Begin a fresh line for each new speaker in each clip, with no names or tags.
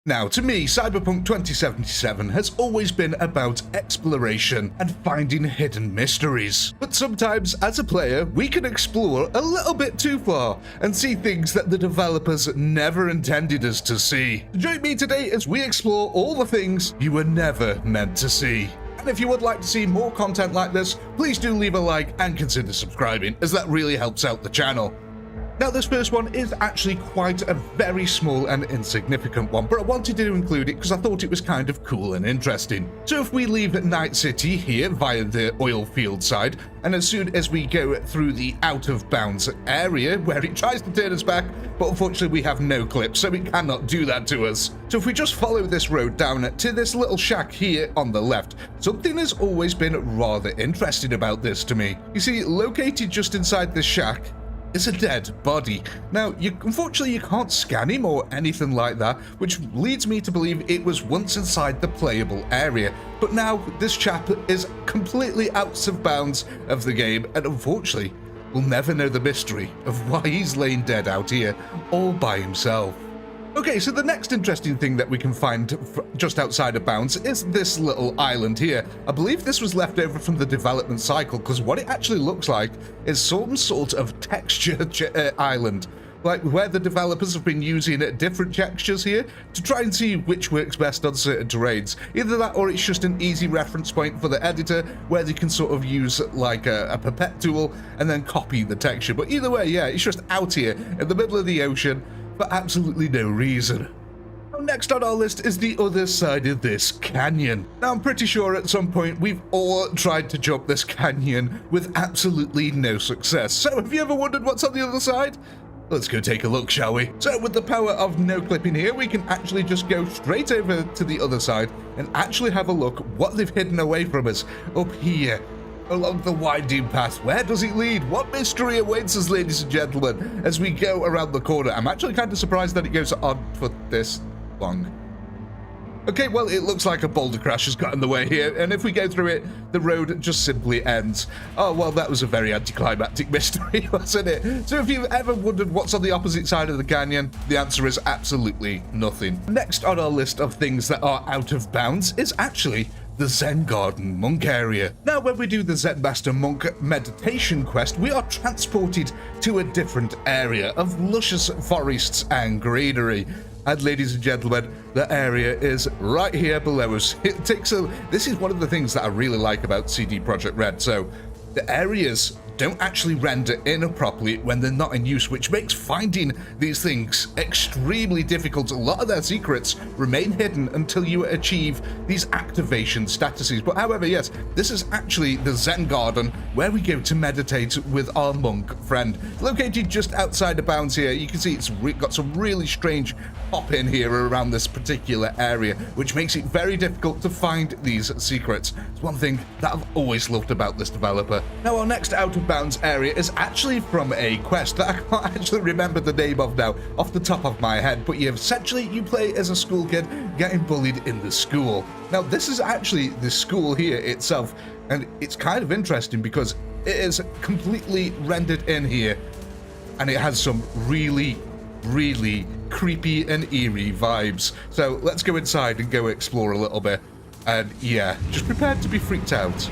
Now, to me, Cyberpunk 2077 has always been about exploration and finding hidden mysteries. But sometimes, as a player, we can explore a little bit too far and see things that the developers never intended us to see. Join me today as we explore all the things you were never meant to see. And if you would like to see more content like this, please do leave a like and consider subscribing, as that really helps out the channel. Now, this first one is actually quite a very small and insignificant one, but I wanted to include it because I thought it was kind of cool and interesting. So if we leave Night City here via the oil field side, and as soon as we go through the out of bounds area where it tries to turn us back, but unfortunately we have no clip, so it cannot do that to us. So if we just follow this road down to this little shack here on the left, something has always been rather interesting about this to me. You see, located just inside this shack is a dead body. Now, unfortunately, you can't scan him or anything like that, which leads me to believe it was once inside the playable area. But now, this chap is completely out of bounds of the game, and unfortunately, we'll never know the mystery of why he's laying dead out here all by himself. Okay, so the next interesting thing that we can find just outside of bounds is this little island here. I believe this was left over from the development cycle, because what it actually looks like is some sort of texture island, like where the developers have been using different textures here to try and see which works best on certain terrains. Either that, or it's just an easy reference point for the editor where they can sort of use like a pipette tool and then copy the texture. But either way, yeah, it's just out here in the middle of the ocean for absolutely no reason. Next on our list is the other side of this canyon. Now, I'm pretty sure at some point we've all tried to jump this canyon with absolutely no success. So have you ever wondered what's on the other side? Let's go take a look, shall we? So with the power of no clipping here, we can actually just go straight over to the other side and actually have a look what they've hidden away from us up here along the winding path. Where does it lead? What mystery awaits us, ladies and gentlemen, as we go around the corner? I'm actually kind of surprised that it goes on for this long. Okay, well, it looks like a boulder crash has got in the way here, and if we go through it, the road just simply ends. Oh, well, that was a very anticlimactic mystery, wasn't it? So if you've ever wondered what's on the opposite side of the canyon, the answer is absolutely nothing. Next on our list of things that are out of bounds is actually the Zen Garden Monk area. Now, when we do the Zen Master Monk meditation quest, we are transported to a different area of luscious forests and greenery. And ladies and gentlemen, the area is right here below us. This is one of the things that I really like about CD Projekt Red. So the areas don't actually render in properly when they're not in use, which makes finding these things extremely difficult. A lot of their secrets remain hidden until you achieve these activation statuses. But however, yes, this is actually the Zen Garden where we go to meditate with our monk friend. Located just outside of bounds here, you can see it's got some really strange pop in here around this particular area, which makes it very difficult to find these secrets. It's one thing that I've always loved about this developer. Now, our next out of bounds area is actually from a quest that I can't actually remember the name of now off the top of my head, but you play as a school kid getting bullied in the school. Now, this is actually the school here itself, and it's kind of interesting because it is completely rendered in here, and it has some really creepy and eerie vibes. So let's go inside and go explore a little bit, and yeah, just prepare to be freaked out.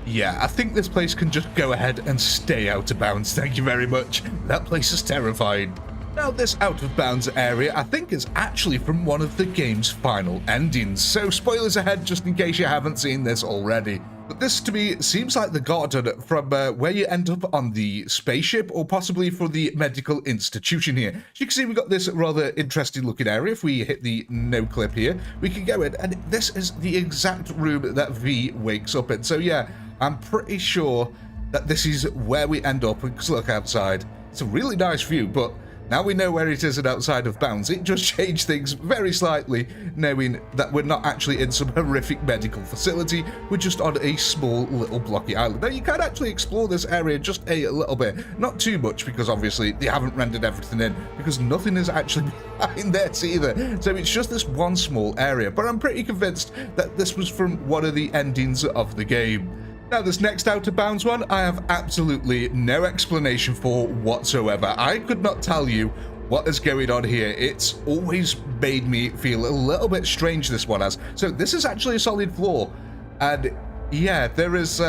Yeah, I think this place can just go ahead and stay out of bounds. Thank you very much. That place is terrifying. Now, this out of bounds area, I think, is actually from one of the game's final endings. So spoilers ahead, just in case you haven't seen this already. But this to me seems like the garden from where you end up on the spaceship, or possibly for the medical institution here. As you can see, we've got this rather interesting looking area. If we hit the no clip here, we can go in, and this is the exact room that V wakes up in. So yeah, I'm pretty sure that this is where we end up. Because look outside, it's a really nice view, but now we know where it is and outside of bounds. It just changed things very slightly, knowing that we're not actually in some horrific medical facility. We're just on a small little blocky island. Now, you can actually explore this area just a little bit. Not too much, because obviously they haven't rendered everything in, because nothing is actually behind this either. So it's just this one small area. But I'm pretty convinced that this was from one of the endings of the game. Now, this next out of bounds one, I have absolutely no explanation for whatsoever. I could not tell you what is going on here. It's always made me feel a little bit strange, this one has. So this is actually a solid floor. And yeah, there's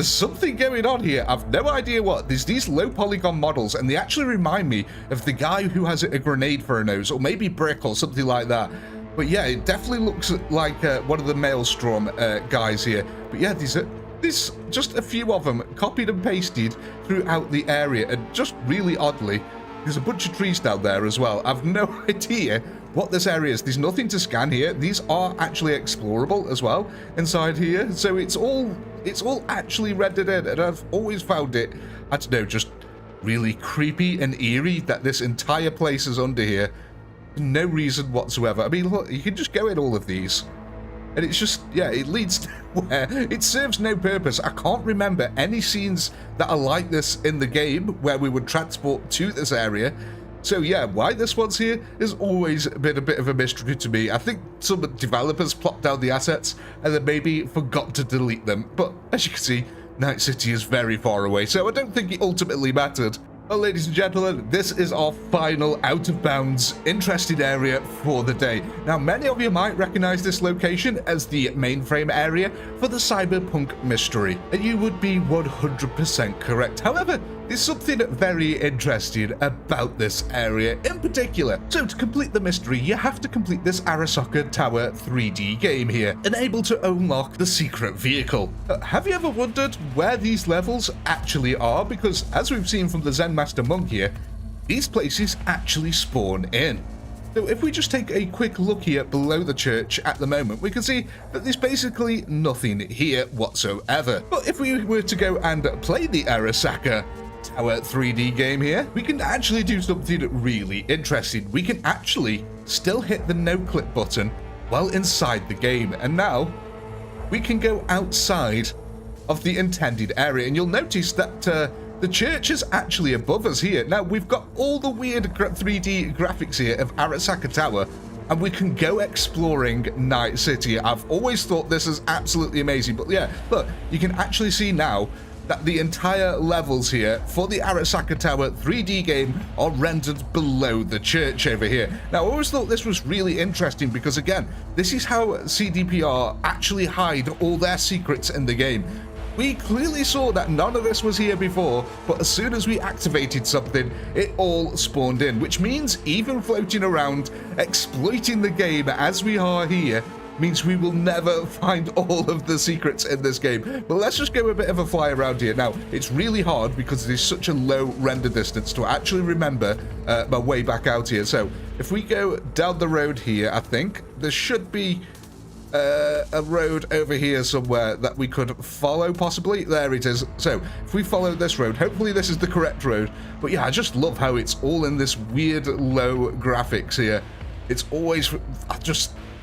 something going on here. I've no idea what. There's these low polygon models, and they actually remind me of the guy who has a grenade for a nose, or maybe Brick or something like that. But yeah, it definitely looks like one of the Maelstrom guys here. But yeah, there's just a few of them copied and pasted throughout the area. And just really oddly, there's a bunch of trees down there as well. I've no idea what this area is. There's nothing to scan here. These are actually explorable as well inside here. So it's all actually rendered in. And I've always found it, I don't know, just really creepy and eerie that this entire place is under here. No reason whatsoever. I mean, look, you can just go in all of these, and it's just, yeah, it leads nowhere. It serves no purpose. I can't remember any scenes that are like this in the game where we would transport to this area. So yeah, why this one's here has always been a bit of a mystery to me. I think some developers plopped down the assets and then maybe forgot to delete them. But as you can see, Night City is very far away, so I don't think it ultimately mattered. Well, ladies and gentlemen, this is our final out-of-bounds interesting area for the day. Now, many of you might recognize this location as the mainframe area for the Cyberpunk mystery, and you would be 100% correct. However, there's something very interesting about this area in particular. So to complete the mystery, you have to complete this Arasaka Tower 3D game here, and able to unlock the secret vehicle. Have you ever wondered where these levels actually are? Because as we've seen from the Zen Master Monk here, these places actually spawn in. So if we just take a quick look here below the church at the moment, we can see that there's basically nothing here whatsoever. But if we were to go and play the Arasaka Tower 3D game here, we can actually do something really interesting. We can actually still hit the no clip button while inside the game, and now we can go outside of the intended area, and you'll notice that the church is actually above us here. Now we've got all the weird 3D graphics here of Arasaka Tower, and we can go exploring Night City. I've always thought this is absolutely amazing, but yeah, look, you can actually see now that the entire levels here for the Arasaka Tower 3D game are rendered below the church over here. Now, I always thought this was really interesting because, again, this is how CDPR actually hide all their secrets in the game. We clearly saw that none of this was here before, but as soon as we activated something, it all spawned in, which means even floating around, exploiting the game as we are here, means we will never find all of the secrets in this game. But let's just go a bit of a fly around here. Now, it's really hard because there's such a low render distance to actually remember my way back out here. So if we go down the road here, I think there should be a road over here somewhere that we could follow, possibly. There it is. So if we follow this road, hopefully this is the correct road. But yeah, I just love how it's all in this weird low graphics here. It's always,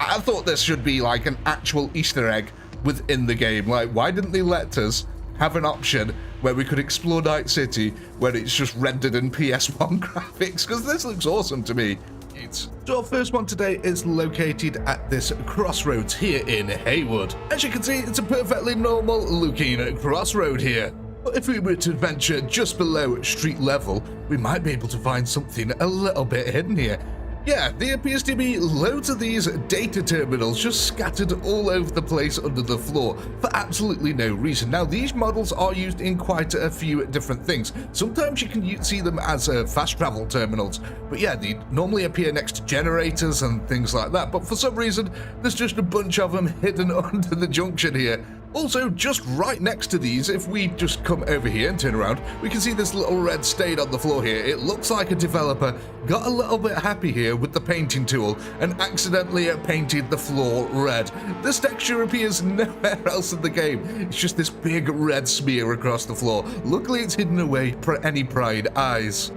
I thought this should be like an actual Easter egg within the game. Like, why didn't they let us have an option where we could explore Night City where it's just rendered in PS1 graphics? Because this looks awesome to me. So our first one today is located at this crossroads here in Haywood. As you can see, it's a perfectly normal looking crossroad here. But if we were to venture just below street level, we might be able to find something a little bit hidden here. Yeah, there appears to be loads of these data terminals just scattered all over the place under the floor for absolutely no reason. Now, these models are used in quite a few different things. Sometimes you can see them as fast travel terminals, but yeah, they normally appear next to generators and things like that. But for some reason, there's just a bunch of them hidden under the junction here. Also, just right next to these, if we just come over here and turn around, we can see this little red stain on the floor here. It looks like a developer got a little bit happy here with the painting tool and accidentally painted the floor red. This texture appears nowhere else in the game. It's just this big red smear across the floor. Luckily, it's hidden away from any prying eyes.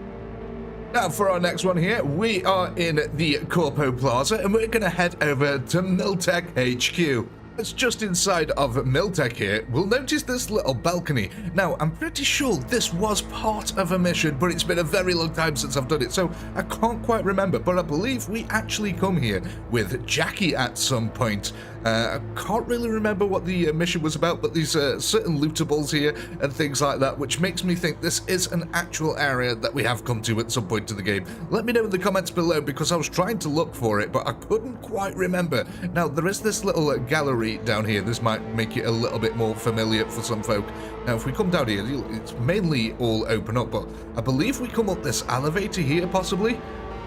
Now for our next one here, we are in the Corpo Plaza and we're going to head over to Militech HQ. It's just inside of Militech here. We'll notice this little balcony. Now, I'm pretty sure this was part of a mission, but it's been a very long time since I've done it, so I can't quite remember. But I believe we actually come here with Jackie at some point. I can't really remember what the mission was about, but these certain lootables here and things like that, which makes me think this is an actual area that we have come to at some point in the game. Let me know in the comments below, because I was trying to look for it, but I couldn't quite remember. Now, there is this little gallery down here. This might make it a little bit more familiar for some folk. Now, if we come down here, it's mainly all open up, but I believe we come up this elevator here, possibly.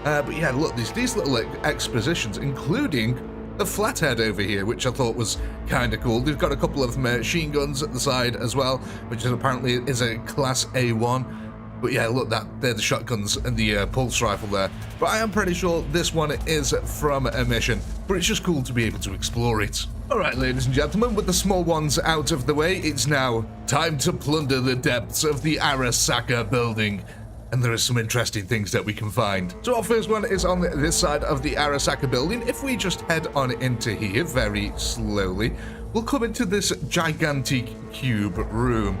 But yeah, look, these little expositions, including the flathead over here, which I thought was kind of cool. They've got a couple of machine guns at the side as well, which is apparently is a class A1. But yeah, look, they're the shotguns and the pulse rifle there. But I am pretty sure this one is from a mission, but it's just cool to be able to explore it. Alright, ladies and gentlemen, with the small ones out of the way, it's now time to plunder the depths of the Arasaka building. And there are some interesting things that we can find. So our first one is on this side of the Arasaka building. If we just head on into here very slowly, we'll come into this gigantic cube room,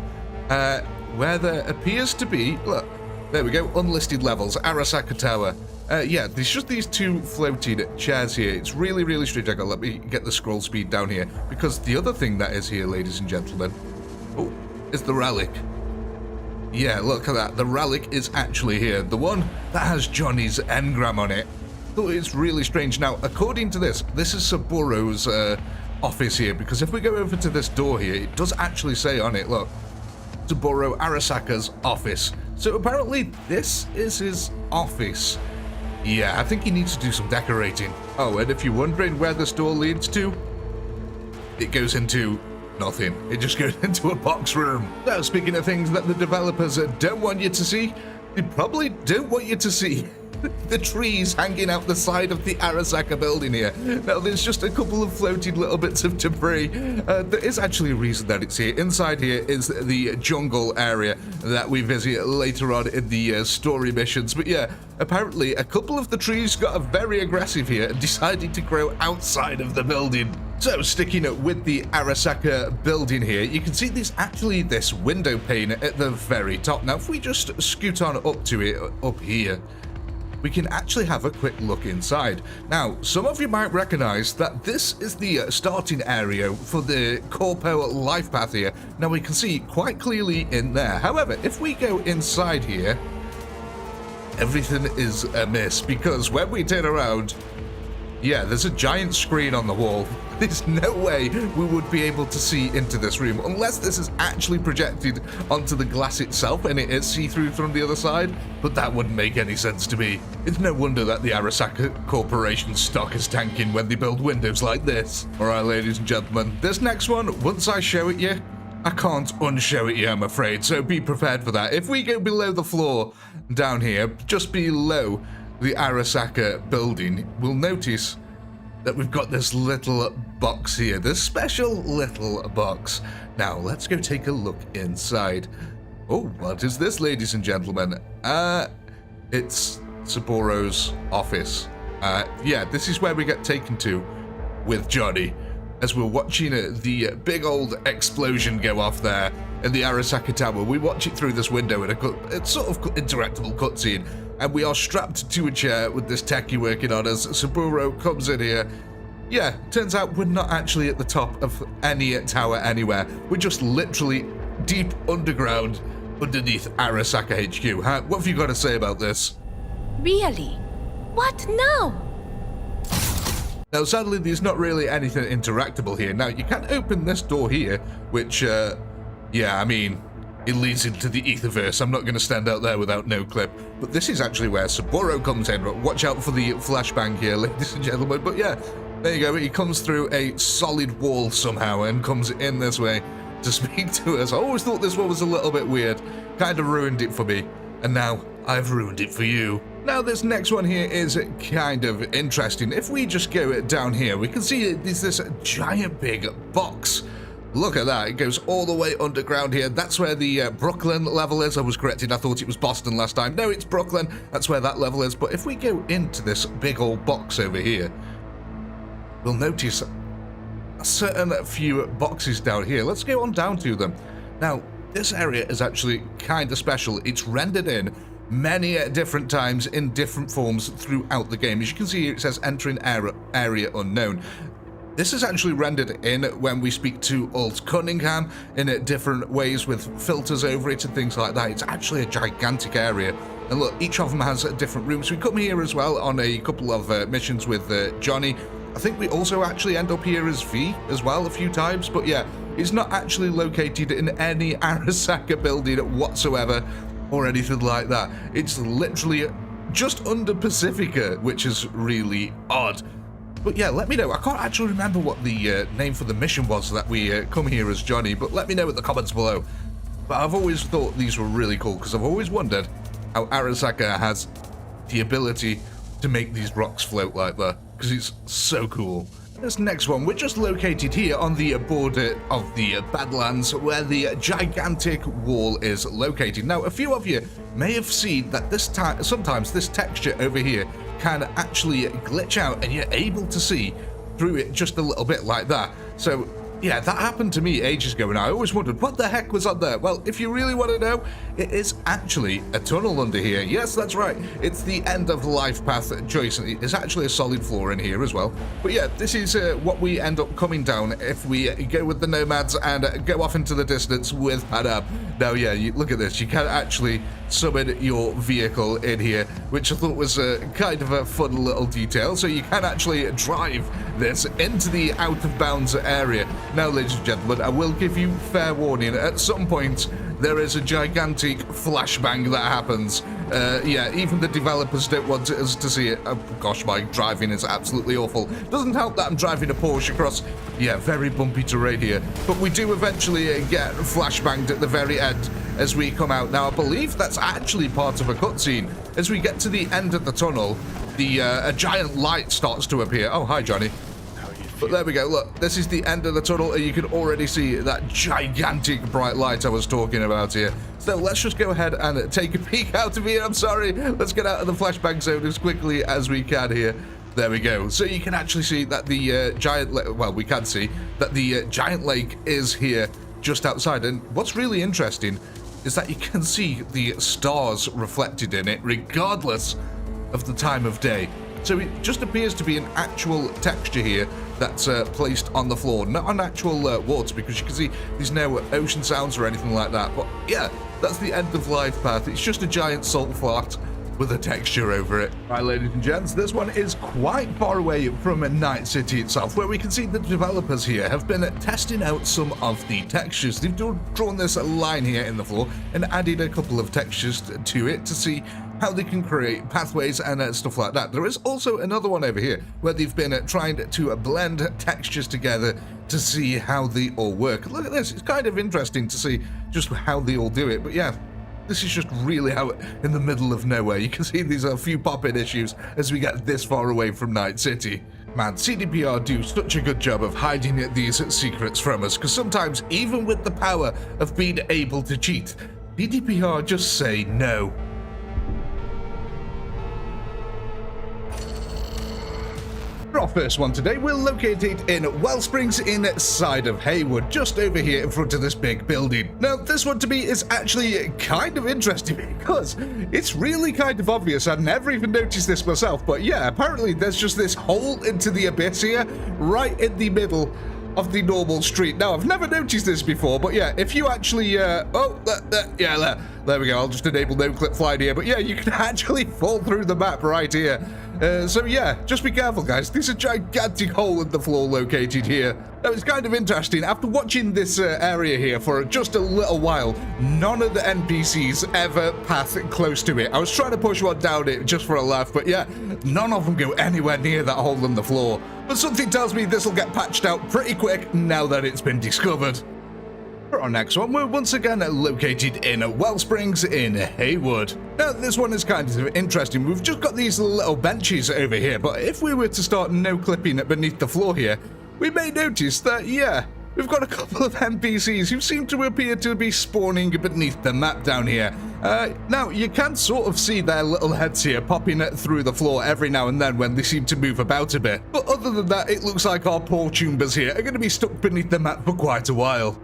where there appears to be, look, there we go, unlisted levels, Arasaka Tower. Yeah, there's just these two floating chairs here. It's really, really strange. Let me get the scroll speed down here, because the other thing that is here, ladies and gentlemen, is the relic. Yeah, look at that. The relic is actually here. The one that has Johnny's engram on it. Oh, it's really strange. Now, according to this is Saburo's office here, because if we go over to this door here, it does actually say on it, look, Saburo Arasaka's office. So apparently this is his office. Yeah, I think he needs to do some decorating. Oh, and if you're wondering where this door leads to, it goes into nothing. It just goes into a box room. Now, speaking of things that the developers don't want you to see, they probably don't want you to see the trees hanging out the side of the Arasaka building here. Now, there's just a couple of floating little bits of debris. There is actually a reason that it's here. Inside here is the jungle area that we visit later on in the story missions. But yeah, apparently a couple of the trees got very aggressive here and decided to grow outside of the building. So, sticking with the Arasaka building here, you can see there's actually this window pane at the very top. Now, if we just scoot on up to it, up here, we can actually have a quick look inside. Now, some of you might recognize that this is the starting area for the Corpo life path here. Now, we can see quite clearly in there. However, if we go inside here, everything is amiss, because when we turn around, yeah, there's a giant screen on the wall. There's no way we would be able to see into this room unless this is actually projected onto the glass itself and it is see-through from the other side, but that wouldn't make any sense to me. It's no wonder that the Arasaka Corporation's stock is tanking when they build windows like this. Alright, ladies and gentlemen, this next one, once I show it you, I can't unshow it you, I'm afraid, so be prepared for that. If we go below the floor down here, just below the Arasaka building, we'll notice that we've got this little box here, this special little box. Now, let's go take a look inside. Oh, what is this, ladies and gentlemen? It's Saburo's office. Yeah, this is where we get taken to with Johnny, as we're watching the big old explosion go off there in the Arasaka Tower. We watch it through this window in a sort of interactable cutscene, and we are strapped to a chair with this techie working on us. Saburo comes in here. Yeah, turns out we're not actually at the top of any tower anywhere. We're just literally deep underground underneath Arasaka HQ. What have you got to say about this?
Really? What now?
Now, sadly, there's not really anything interactable here. Now, you can open this door here, which, yeah, I mean, it leads into the Etherverse. I'm not going to stand out there without no clip. But this is actually where Saburo comes in. Watch out for the flashbang here, ladies and gentlemen. But yeah, There you go, he comes through a solid wall somehow and comes in this way to speak to us. I always thought this one was a little bit weird, kind of ruined it for me, and now I've ruined it for you. Now this next one here is kind of interesting. If we just go down here, we can see there's this giant big box. Look at that, it goes all the way underground here. That's where the Brooklyn level is. I was corrected, I thought it was Boston last time. No, it's Brooklyn, that's where that level is. But if we go into this big old box over here, we'll notice a certain few boxes down here. Let's go on down to them. Now, this area is actually kind of special. It's rendered in many different times in different forms throughout the game. As you can see here, it says entering area unknown. This is actually rendered in when we speak to Alt Cunningham in different ways with filters over it and things like that. It's actually a gigantic area. And look, each of them has different rooms. We come here as well on a couple of missions with Johnny. I think we also actually end up here as V as well a few times. But yeah, it's not actually located in any Arasaka building whatsoever or anything like that. It's literally just under Pacifica, which is really odd. But yeah, let me know. I can't actually remember what the name for the mission was that we come here as Johnny, but let me know in the comments below. But I've always thought these were really cool because I've always wondered how Arasaka has the ability to make these rocks float like that, because it's so cool. This next one, we're just located here on the border of the Badlands, where the gigantic wall is located. Now, a few of you may have seen that sometimes this texture over here can actually glitch out, and you're able to see through it just a little bit like that. So yeah, that happened to me ages ago, and I always wondered what the heck was up there. Well, if you really want to know, it is actually a tunnel under here. Yes, that's right. It's the end of life path choice. There's actually a solid floor in here as well. But yeah, this is what we end up coming down if we go with the Nomads and go off into the distance with Padab. Now, yeah, look at this. You can actually summon your vehicle in here, which I thought was kind of a fun little detail. So you can actually drive this into the out-of-bounds area. Now, ladies and gentlemen, I will give you fair warning. At some point, there is a gigantic flashbang that happens. Yeah, even the developers don't want us to see it. Oh, gosh, my driving is absolutely awful. Doesn't help that I'm driving a Porsche across, yeah, very bumpy terrain here. But we do eventually get flashbanged at the very end as we come out. Now, I believe that's actually part of a cutscene. As we get to the end of the tunnel, a giant light starts to appear. Oh, hi, Johnny. But there we go, look, this is the end of the tunnel, and you can already see that gigantic bright light I was talking about here. So let's just go ahead and take a peek out of here. I'm sorry, let's get out of the flashbang zone as quickly as we can here. There we go. So you can actually see that the giant lake, well, we can see that the giant lake is here just outside. And what's really interesting is that you can see the stars reflected in it, regardless of the time of day. So it just appears to be an actual texture here that's placed on the floor, not on actual water, because you can see there's no ocean sounds or anything like that. But yeah, that's the end of life path. It's just a giant salt flat with a texture over it. Right, ladies and gents, this one is quite far away from Night City itself, where we can see the developers here have been testing out some of the textures. They've drawn this line here in the floor and added a couple of textures to it to see how they can create pathways and stuff like that. There is also another one over here where they've been trying to blend textures together to see how they all work. Look at this, it's kind of interesting to see just how they all do it. But yeah, this is just really out in the middle of nowhere. You can see there's a few pop-in issues as we get this far away from Night City. Man, CDPR do such a good job of hiding these secrets from us, because sometimes, even with the power of being able to cheat, CDPR just say no. For our first one today, we're located in Wellsprings inside of Haywood, just over here in front of this big building. Now, this one to me is actually kind of interesting because it's really kind of obvious. I've never even noticed this myself, but yeah, apparently there's just this hole into the abyss here, right in the middle of the normal street. Now, I've never noticed this before, but yeah, if you actually, there we go. I'll just enable no clip flying here, but yeah, you can actually fall through the map right here. So yeah, just be careful, guys. There's a gigantic hole in the floor located here. Now, it's kind of interesting. After watching this area here for just a little while, none of the NPCs ever pass close to it. I was trying to push one down it just for a laugh, but yeah, none of them go anywhere near that hole in the floor. But something tells me this will get patched out pretty quick now that it's been discovered. For our next one, we're once again located in Wellsprings in Haywood. Now, this one is kind of interesting. We've just got these little benches over here, but if we were to start no-clipping beneath the floor here, we may notice that, yeah, we've got a couple of NPCs who seem to appear to be spawning beneath the map down here. Now, you can sort of see their little heads here popping through the floor every now and then when they seem to move about a bit. But other than that, it looks like our poor Chumbas here are going to be stuck beneath the map for quite a while.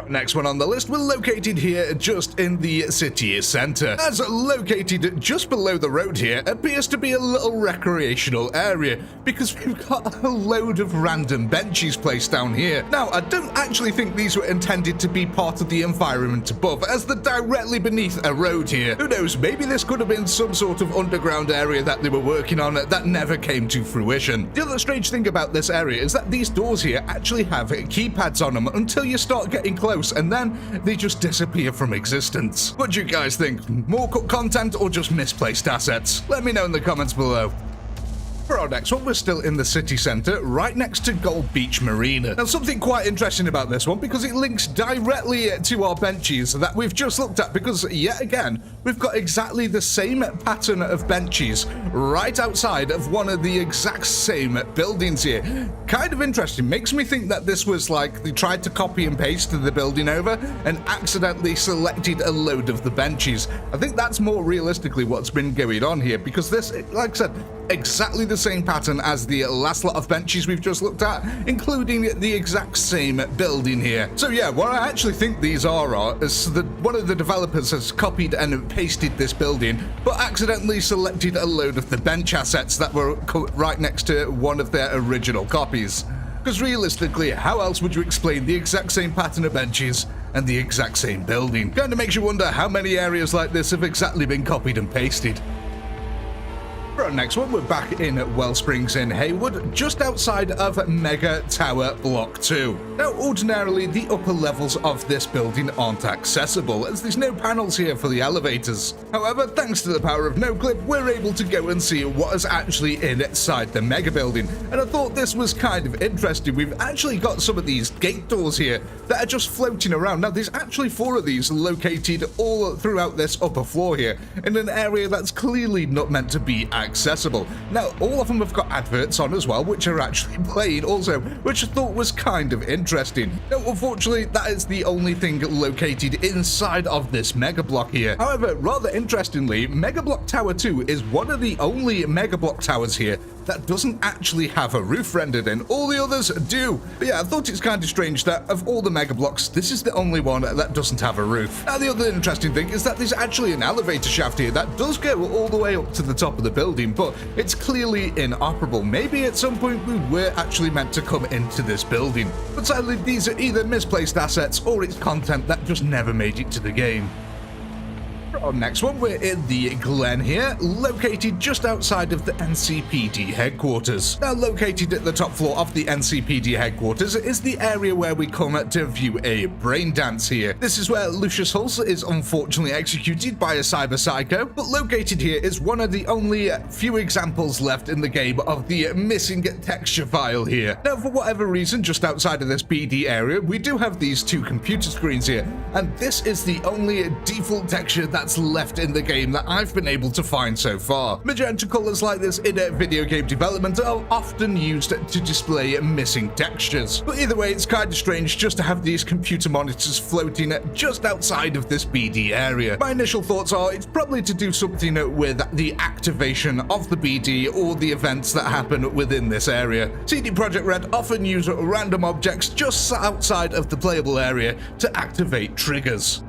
Next one on the list, we're located here just in the city centre. As located just below the road here appears to be a little recreational area because we've got a load of random benches placed down here. Now, I don't actually think these were intended to be part of the environment above, as they're directly beneath a road here. Who knows, maybe this could have been some sort of underground area that they were working on that never came to fruition. The other strange thing about this area is that these doors here actually have keypads on them until you start getting close, and then they just disappear from existence. What do you guys think? More content or just misplaced assets? Let me know in the comments below. For our next one, we're still in the city centre, right next to Gold Beach Marina. Now, something quite interesting about this one, because it links directly to our benches that we've just looked at, because yet again, we've got exactly the same pattern of benches right outside of one of the exact same buildings here. Kind of interesting. Makes me think that this was like they tried to copy and paste the building over and accidentally selected a load of the benches. I think that's more realistically what's been going on here, because this, like I said, exactly the same pattern as the last lot of benches we've just looked at, including the exact same building here. So yeah, what I actually think these are is that one of the developers has copied and pasted this building, but accidentally selected a load of the bench assets that were right next to one of their original copies. Because realistically, how else would you explain the exact same pattern of benches and the exact same building? Kind of makes you wonder how many areas like this have exactly been copied and pasted. For our next one, we're back in Wellsprings in Haywood, just outside of Mega Tower Block 2. Now, ordinarily, the upper levels of this building aren't accessible, as there's no panels here for the elevators. However, thanks to the power of NoClip, we're able to go and see what is actually inside the Mega Building, and I thought this was kind of interesting. We've actually got some of these gate doors here that are just floating around. Now, there's actually 4 of these located all throughout this upper floor here, in an area that's clearly not meant to be accessible. Now, all of them have got adverts on as well, which are actually played also, which I thought was kind of interesting. Now, unfortunately, that is the only thing located inside of this Mega Block here. However, rather interestingly, Mega Block Tower 2 is one of the only Mega Block towers here that doesn't actually have a roof rendered in. All the others do. But yeah, I thought it's kind of strange that of all the Mega Blocks, this is the only one that doesn't have a roof. Now, the other interesting thing is that there's actually an elevator shaft here that does go all the way up to the top of the building, but it's clearly inoperable. Maybe at some point we were actually meant to come into this building. But sadly, these are either misplaced assets or it's content that just never made it to the game. For our next one, we're in the Glen here, located just outside of the NCPD headquarters. Now, located at the top floor of the NCPD headquarters is the area where we come to view a brain dance here. This is where Lucius Ryin is unfortunately executed by a cyber psycho, but located here is one of the only few examples left in the game of the missing texture file here. Now, for whatever reason, just outside of this PD area, we do have these 2 computer screens here, and this is the only default texture that's left in the game that I've been able to find so far. Magenta colors like this in video game development are often used to display missing textures. But either way, it's kind of strange just to have these computer monitors floating just outside of this BD area. My initial thoughts are it's probably to do something with the activation of the BD or the events that happen within this area. CD Projekt Red often use random objects just outside of the playable area to activate triggers.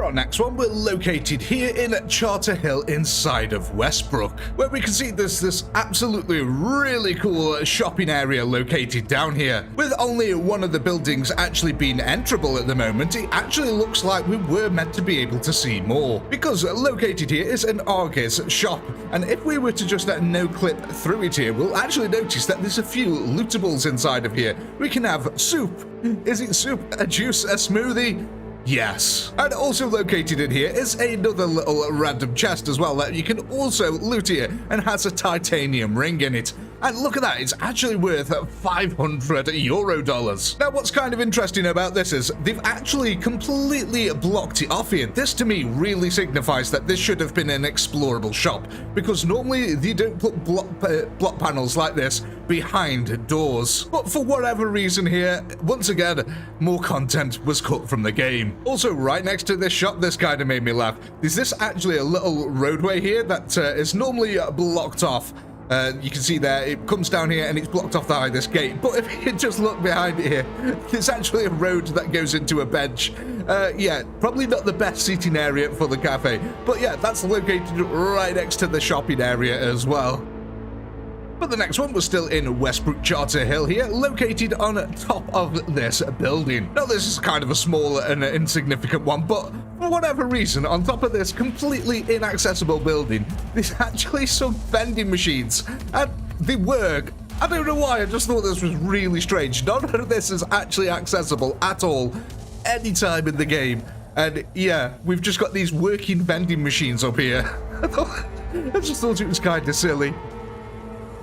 For our next one, we're located here in Charter Hill inside of Westbrook, where we can see this absolutely really cool shopping area located down here. With only one of the buildings actually being enterable at the moment, it actually looks like we were meant to be able to see more. Because located here is an Argus shop, and if we were to just no-clip through it here, we'll actually notice that there's a few lootables inside of here. We can have soup. Is it soup? A juice? A smoothie? Yes. And also located in here is another little random chest as well that you can also loot here and has a titanium ring in it. And look at that, it's actually worth €500. Now what's kind of interesting about this is they've actually completely blocked it off here. This to me really signifies that this should have been an explorable shop, because normally they don't put block panels like this behind doors. But for whatever reason here, once again, more content was cut from the game. Also right next to this shop, this kind of made me laugh. There's this actually a little roadway here that is normally blocked off. You can see there, it comes down here and it's blocked off by this gate. But if you just look behind it here, there's actually a road that goes into a bench. Yeah, probably not the best seating area for the cafe. But yeah, that's located right next to the shopping area as well. But the next one was still in Westbrook Charter Hill here, located on top of this building. Now this is kind of a small and insignificant one, but for whatever reason, on top of this completely inaccessible building, there's actually some vending machines, and they work. I don't know why, I just thought this was really strange. None of this is actually accessible at all, anytime in the game. And yeah, we've just got these working vending machines up here. I just thought it was kind of silly.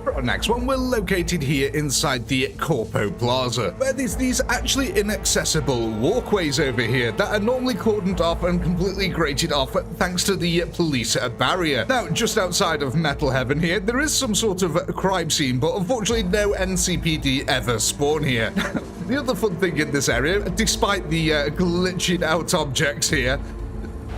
For our next one, we're located here inside the Corpo Plaza, where there's these actually inaccessible walkways over here that are normally cordoned off and completely grated off thanks to the police barrier. Now, just outside of Metal Heaven here, there is some sort of crime scene, but unfortunately no NCPD ever spawn here. The other fun thing in this area, despite the glitching out objects here,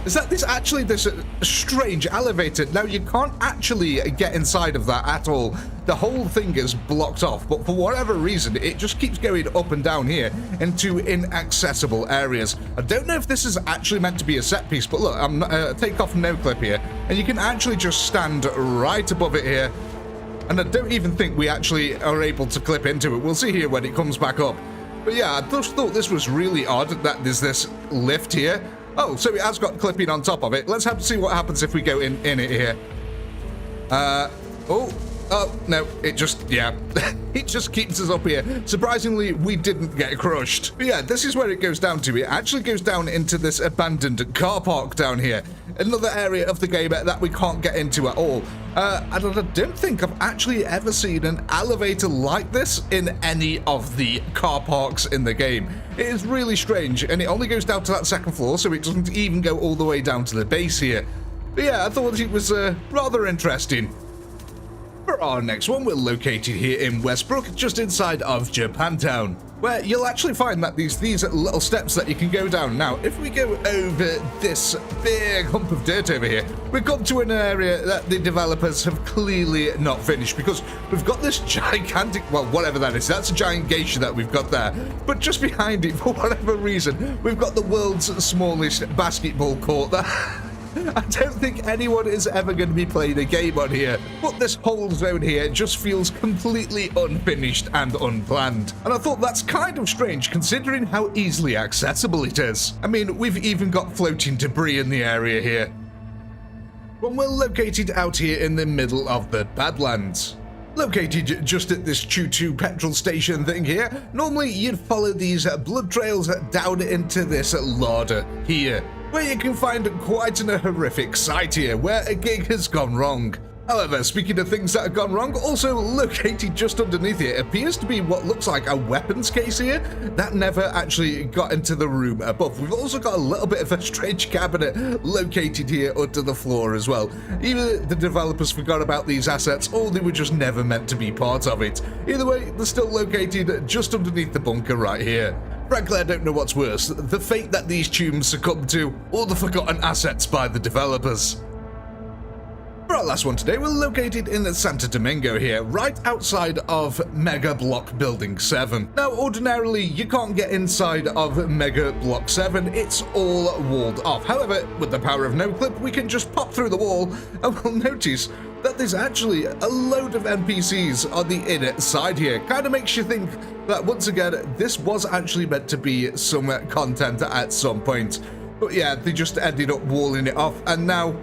is that there's actually this strange elevator. Now, you can't actually get inside of that at all. The whole thing is blocked off, but for whatever reason, it just keeps going up and down here into inaccessible areas. I don't know if this is actually meant to be a set piece, but look, I'm take off no clip here, and you can actually just stand right above it here. And I don't even think we actually are able to clip into it. We'll see here when it comes back up. But yeah, I just thought this was really odd that there's this lift here. Oh, so it has got clipping on top of it. Let's have to see what happens if we go in it here. Oh, no, it just, yeah, it just keeps us up here. Surprisingly, we didn't get crushed. But yeah, this is where it goes down to. It actually goes down into this abandoned car park down here. Another area of the game that we can't get into at all. And I don't think I've actually ever seen an elevator like this in any of the car parks in the game. It is really strange, and it only goes down to that second floor, so it doesn't even go all the way down to the base here. But yeah, I thought it was rather interesting. For our next one, we're located here in Westbrook, just inside of Japantown, where you'll actually find that these little steps that you can go down. Now, if we go over this big hump of dirt over here, we come to an area that the developers have clearly not finished, because we've got this gigantic, well, whatever that is, that's a giant geisha that we've got there. But just behind it, for whatever reason, we've got the world's smallest basketball court there. I don't think anyone is ever going to be playing a game on here, but this whole zone here just feels completely unfinished and unplanned. And I thought that's kind of strange considering how easily accessible it is. I mean, we've even got floating debris in the area here. When we're located out here in the middle of the Badlands. Located just at this Choo-Choo petrol station thing here, normally you'd follow these blood trails down into this larder here, where you can find quite an horrific sight here where a gig has gone wrong. However, speaking of things that have gone wrong, also located just underneath here appears to be what looks like a weapons case here that never actually got into the room above. We've also got a little bit of a strange cabinet located here under the floor as well. Either the developers forgot about these assets or they were just never meant to be part of it. Either way, they're still located just underneath the bunker right here. Frankly, I don't know what's worse, the fate that these tombs succumb to, or the forgotten assets by the developers. For our last one today, we're located in Santo Domingo here, right outside of Mega Block Building 7. Now, ordinarily, you can't get inside of Mega Block 7, it's all walled off. However, with the power of no clip, we can just pop through the wall, and we'll notice that there's actually a load of NPCs on the inner side here. Kind of makes you think that, once again, this was actually meant to be some content at some point. But yeah, they just ended up walling it off, and now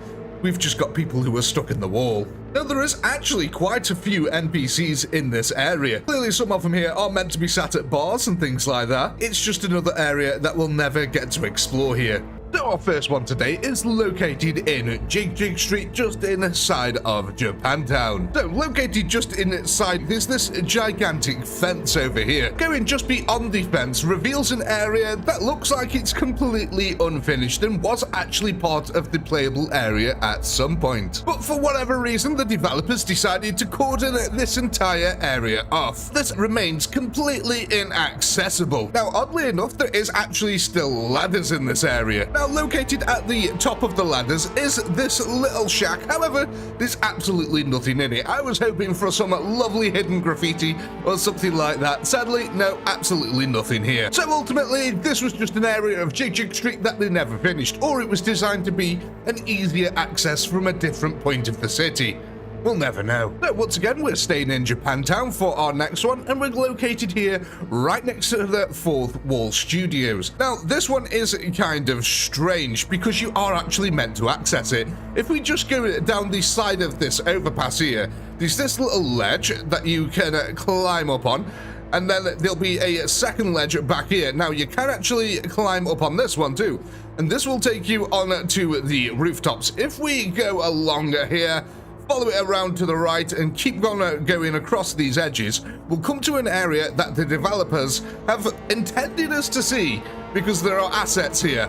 we've just got people who are stuck in the wall. Now, there is actually quite a few NPCs in this area. Clearly, some of them here are meant to be sat at bars and things like that. It's just another area that we'll never get to explore here. So our first one today is located in Jig-Jig Street, just inside of Japantown. So located just inside, there's this gigantic fence over here. Going just beyond the fence reveals an area that looks like it's completely unfinished and was actually part of the playable area at some point. But for whatever reason, the developers decided to cordon this entire area off. This remains completely inaccessible. Now, oddly enough, there is actually still ladders in this area. Now, located at the top of the ladders is this little shack. However, there's absolutely nothing in it. I was hoping for some lovely hidden graffiti or something like that. Sadly, no, absolutely nothing here. So ultimately, this was just an area of Jig-Jig Street that they never finished, or it was designed to be an easier access from a different point of the city. We'll never know. So once again, we're staying in Japantown for our next one, and we're located here right next to the Fourth Wall Studios. Now, this one is kind of strange because you are actually meant to access it. If we just go down the side of this overpass here, there's this little ledge that you can climb up on, and then there'll be a second ledge back here. Now, you can actually climb up on this one too, and this will take you on to the rooftops. If we go along here, follow it around to the right and keep on going across these edges, we'll come to an area that the developers have intended us to see because there are assets here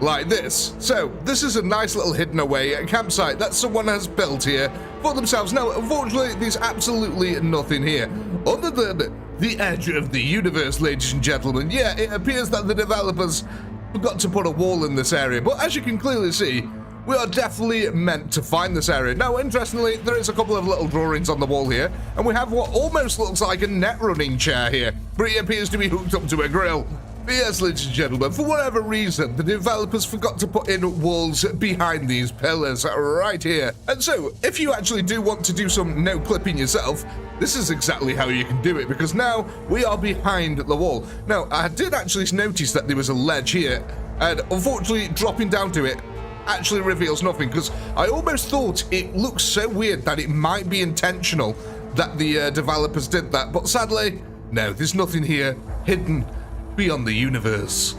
like this. So this is a nice little hidden away campsite that someone has built here for themselves. Now, unfortunately, there's absolutely nothing here other than the edge of the universe, ladies and gentlemen. Yeah, it appears that the developers forgot to put a wall in this area, but as you can clearly see, we are definitely meant to find this area. Now, interestingly, there is a couple of little drawings on the wall here, and we have what almost looks like a net running chair here, but it appears to be hooked up to a grill. But yes, ladies and gentlemen, for whatever reason, the developers forgot to put in walls behind these pillars right here. And so, if you actually do want to do some no clipping yourself, this is exactly how you can do it, because now we are behind the wall. Now, I did actually notice that there was a ledge here, and unfortunately, dropping down to it actually reveals nothing, because I almost thought it looks so weird that it might be intentional that the developers did that, but sadly, no, there's nothing here hidden beyond the universe.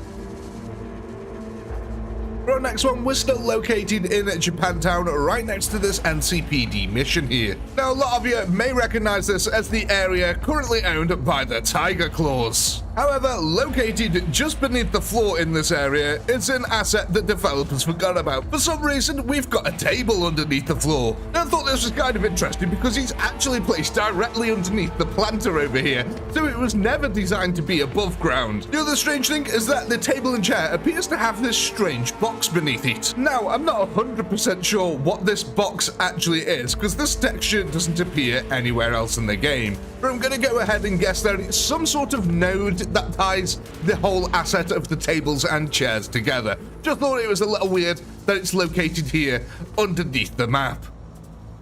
For our next one, we're still located in Japantown, right next to this NCPD mission here. Now, a lot of you may recognize this as the area currently owned by the Tiger Claws. However, located just beneath the floor in this area is an asset that developers forgot about. For some reason, we've got a table underneath the floor. Now, I thought this was kind of interesting because it's actually placed directly underneath the planter over here, so it was never designed to be above ground. The other strange thing is that the table and chair appears to have this strange box beneath it. Now, I'm not 100% sure what this box actually is, because this texture doesn't appear anywhere else in the game. But I'm going to go ahead and guess that it's some sort of node that ties the whole asset of the tables and chairs together. Just thought it was a little weird that it's located here underneath the map.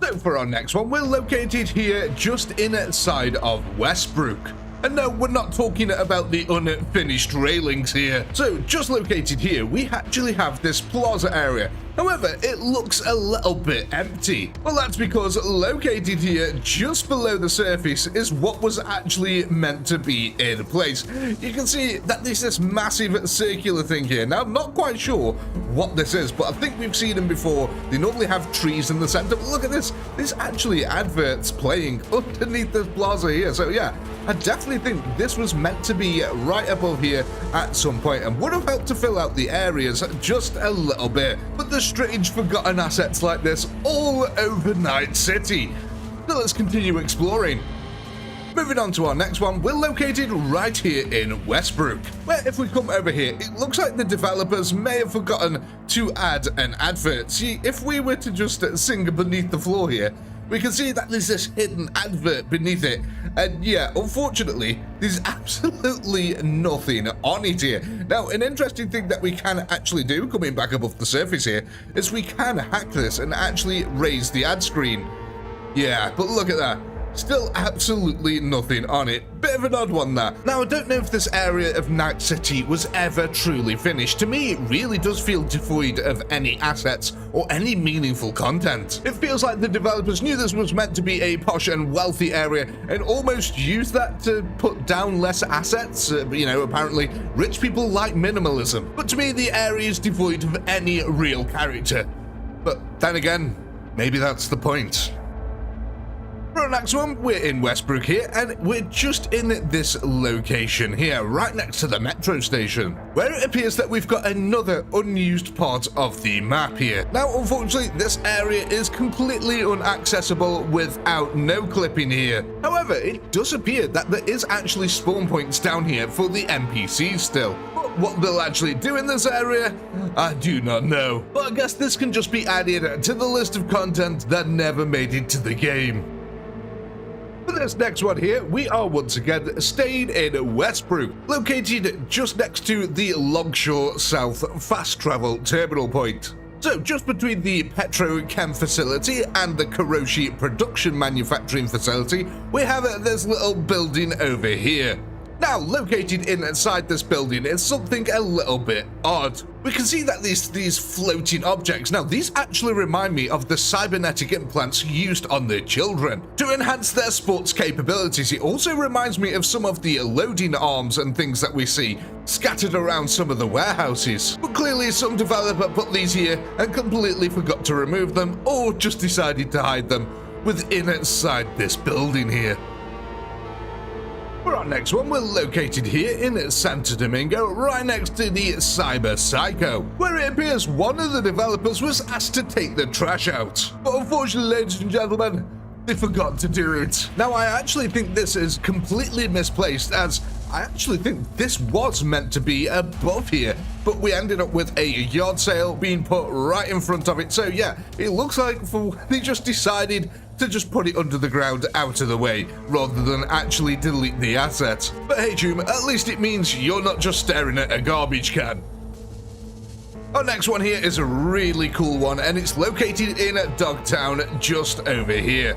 So for our next one, we're located here just inside of Westbrook. And no, we're not talking about the unfinished railings here. So just located here, we actually have this plaza area. However, it looks a little bit empty. Well, that's because located here, just below the surface, is what was actually meant to be in place. You can see that there's this massive circular thing here. Now, I'm not quite sure what this is, but I think we've seen them before. They normally have trees in the center. But look at this. There's actually adverts playing underneath this plaza here. So yeah, I definitely think this was meant to be right above here at some point and would have helped to fill out the areas just a little bit. But there's strange forgotten assets like this all over Night City. So let's continue exploring. Moving on to our next one, we're located right here in Westbrook, where if we come over here, it looks like the developers may have forgotten to add an advert. See, if we were to just sing beneath the floor here, we can see that there's this hidden advert beneath it. And yeah, unfortunately, there's absolutely nothing on it here. Now, an interesting thing that we can actually do, coming back above the surface here, is we can hack this and actually raise the ad screen. Yeah, but look at that. Still absolutely nothing on it. Bit of an odd one that. Now, I don't know if this area of Night City was ever truly finished. To me, it really does feel devoid of any assets or any meaningful content. It feels like the developers knew this was meant to be a posh and wealthy area and almost used that to put down less assets. You know, apparently rich people like minimalism. But to me, the area is devoid of any real character. But then again, maybe that's the point. For our next one, we're in Westbrook here, and we're just in this location here, right next to the metro station, where it appears that we've got another unused part of the map here. Now, unfortunately, this area is completely inaccessible without no clipping here. However, it does appear that there is actually spawn points down here for the NPCs still. But what they'll actually do in this area, I do not know. But I guess this can just be added to the list of content that never made it to the game. For this next one here, we are once again staying in Westbrook, located just next to the Longshore South fast travel terminal point. So just between the Petrochem facility and the Kuroshi production manufacturing facility, we have this little building over here. Now, located inside this building is something a little bit odd. We can see that these floating objects, now these actually remind me of the cybernetic implants used on the children to enhance their sports capabilities. It also reminds me of some of the loading arms and things that we see scattered around some of the warehouses. But clearly some developer put these here and completely forgot to remove them, or just decided to hide them within inside this building here. For our next one, we're located here in Santo Domingo, right next to the Cyber Psycho, where it appears one of the developers was asked to take the trash out. But unfortunately, ladies and gentlemen, they forgot to do it. Now, I actually think this is completely misplaced, as I actually think this was meant to be above here, but we ended up with a yard sale being put right in front of it. So yeah, it looks like they just decided to just put it under the ground out of the way, rather than actually delete the asset. But hey June, at least it means you're not just staring at a garbage can. Our next one here is a really cool one, and it's located in Dogtown, just over here.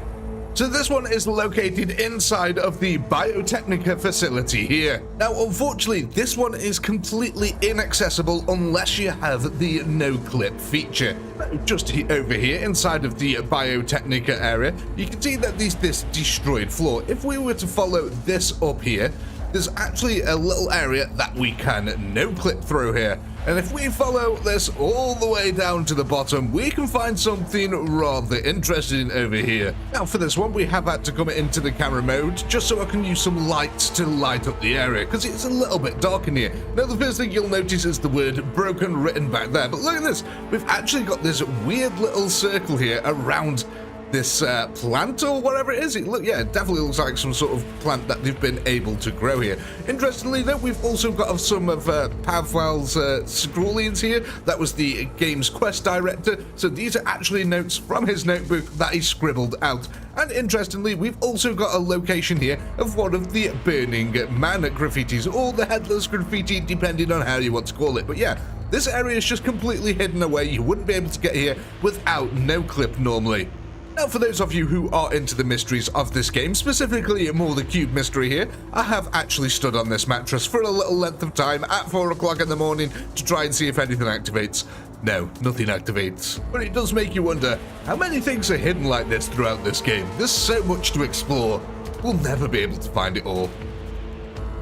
So this one is located inside of the Biotechnica facility here. Now, unfortunately, this one is completely inaccessible unless you have the no-clip feature. Just over here, inside of the Biotechnica area, you can see that there's this destroyed floor. If we were to follow this up here, there's actually a little area that we can no-clip through here. And if we follow this all the way down to the bottom, we can find something rather interesting over here. Now for this one, we have had to come into the camera mode just so I can use some lights to light up the area, because it's a little bit dark in here. Now the first thing you'll notice is the word broken written back there, but look at this. We've actually got this weird little circle here around this plant or whatever it is. It definitely looks like some sort of plant that they've been able to grow here. Interestingly though, we've also got some of Pavwell's scrawlings here. That was the game's quest director, so these are actually notes from his notebook that he scribbled out. And interestingly, we've also got a location here of one of the Burning Man graffitis, or the headless graffiti, depending on how you want to call it. But yeah, this area is just completely hidden away. You wouldn't be able to get here without no clip normally. Now, for those of you who are into the mysteries of this game, specifically more the cube mystery here, I have actually stood on this mattress for a little length of time at 4 o'clock in the morning to try and see if anything activates. No, nothing activates. But it does make you wonder, how many things are hidden like this throughout this game? There's so much to explore. We'll never be able to find it all.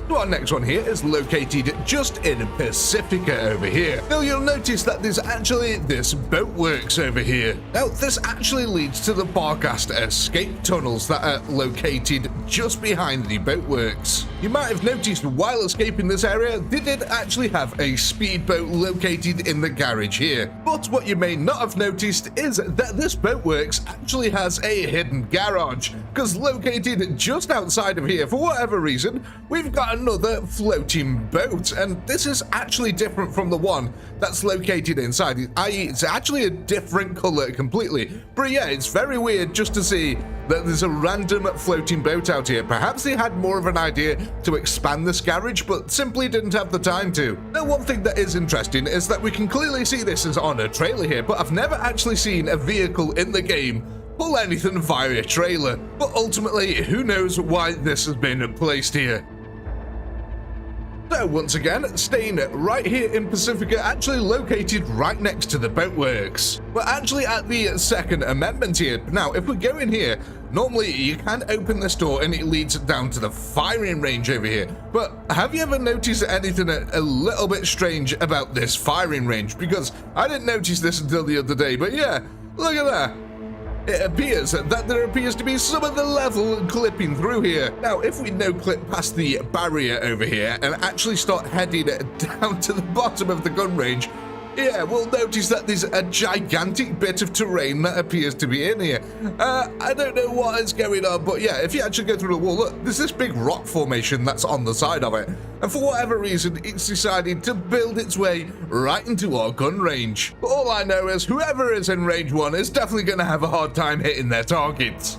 So our next one here is located just in Pacifica over here. Now you'll notice that there's actually this boatworks over here. Now this actually leads to the Barcast escape tunnels that are located just behind the boatworks. You might have noticed while escaping this area, they did actually have a speedboat located in the garage here. But what you may not have noticed is that this boatworks actually has a hidden garage. because located just outside of here, for whatever reason, we've got another floating boat, and this is actually different from the one that's located inside, i.e. it's actually a different color completely. But yeah, it's very weird just to see that there's a random floating boat out here. Perhaps they had more of an idea to expand this garage, but simply didn't have the time to. Now, one thing that is interesting is that we can clearly see this is on a trailer here, but I've never actually seen a vehicle in the game pull anything via a trailer. But ultimately, who knows why this has been placed here. So once again, staying right here in Pacifica, actually located right next to the boatworks. We're actually at the Second Amendment here. Now, if we go in here, normally you can open this door and it leads down to the firing range over here. But have you ever noticed anything a little bit strange about this firing range? Because I didn't notice this until the other day, but yeah, look at that. It appears that there appears to be some of the level clipping through here. Now, if we no-clip past the barrier over here and actually start heading down to the bottom of the gun range, yeah, we'll notice that there's a gigantic bit of terrain that appears to be in here. I don't know what is going on, but yeah, if you actually go through the wall, look, there's this big rock formation that's on the side of it. And for whatever reason, it's decided to build its way right into our gun range. But all I know is whoever is in range 1 is definitely going to have a hard time hitting their targets.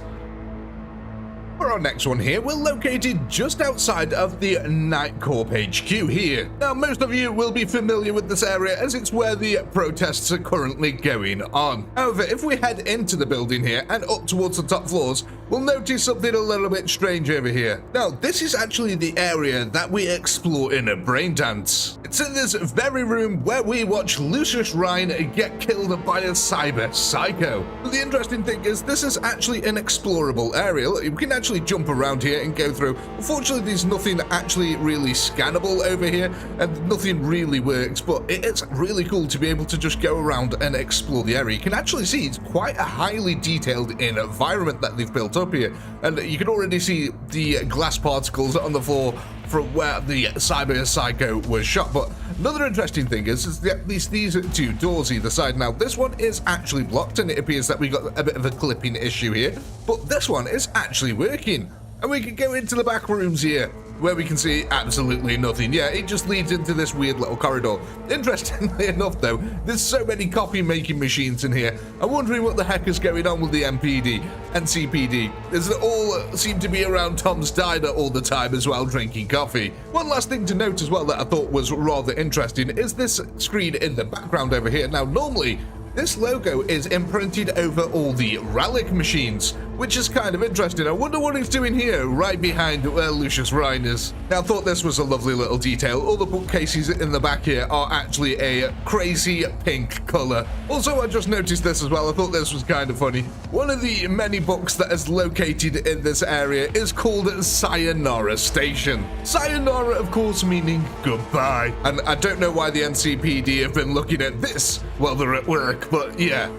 For our next one here, we're located just outside of the Night Corp HQ here. Now, most of you will be familiar with this area as it's where the protests are currently going on. However, if we head into the building here and up towards the top floors, we'll notice something a little bit strange over here. Now, this is actually the area that we explore in a brain dance. It's in this very room where we watch Lucius Ryin get killed by a cyber psycho. But the interesting thing is this is actually an explorable area. Look, we can actually jump around here and go through. Unfortunately, there's nothing actually really scannable over here and nothing really works, but it's really cool to be able to just go around and explore the area. You can actually see it's quite a highly detailed environment that they've built up here, and you can already see the glass particles on the floor from where the cyber psycho was shot. But another interesting thing is that these two doors either side. Now, this one is actually blocked, and it appears that we got a bit of a clipping issue here, but this one is actually working, and we can go into the back rooms here where we can see absolutely nothing. Yeah, it just leads into this weird little corridor. Interestingly enough, though, there's so many coffee making machines in here. I'm wondering what the heck is going on with the NCPD, as they all seem to be around Tom's Diner all the time as well, drinking coffee. One last thing to note as well that I thought was rather interesting is this screen in the background over here. Now, normally, this logo is imprinted over all the relic machines, which is kind of interesting. I wonder what he's doing here, right behind where Lucius Ryin is. Now, I thought this was a lovely little detail. All the bookcases in the back here are actually a crazy pink color. Also, I just noticed this as well. I thought this was kind of funny. One of the many books that is located in this area is called Sayonara Station. Sayonara, of course, meaning goodbye. And I don't know why the NCPD have been looking at this while they're at work, but yeah.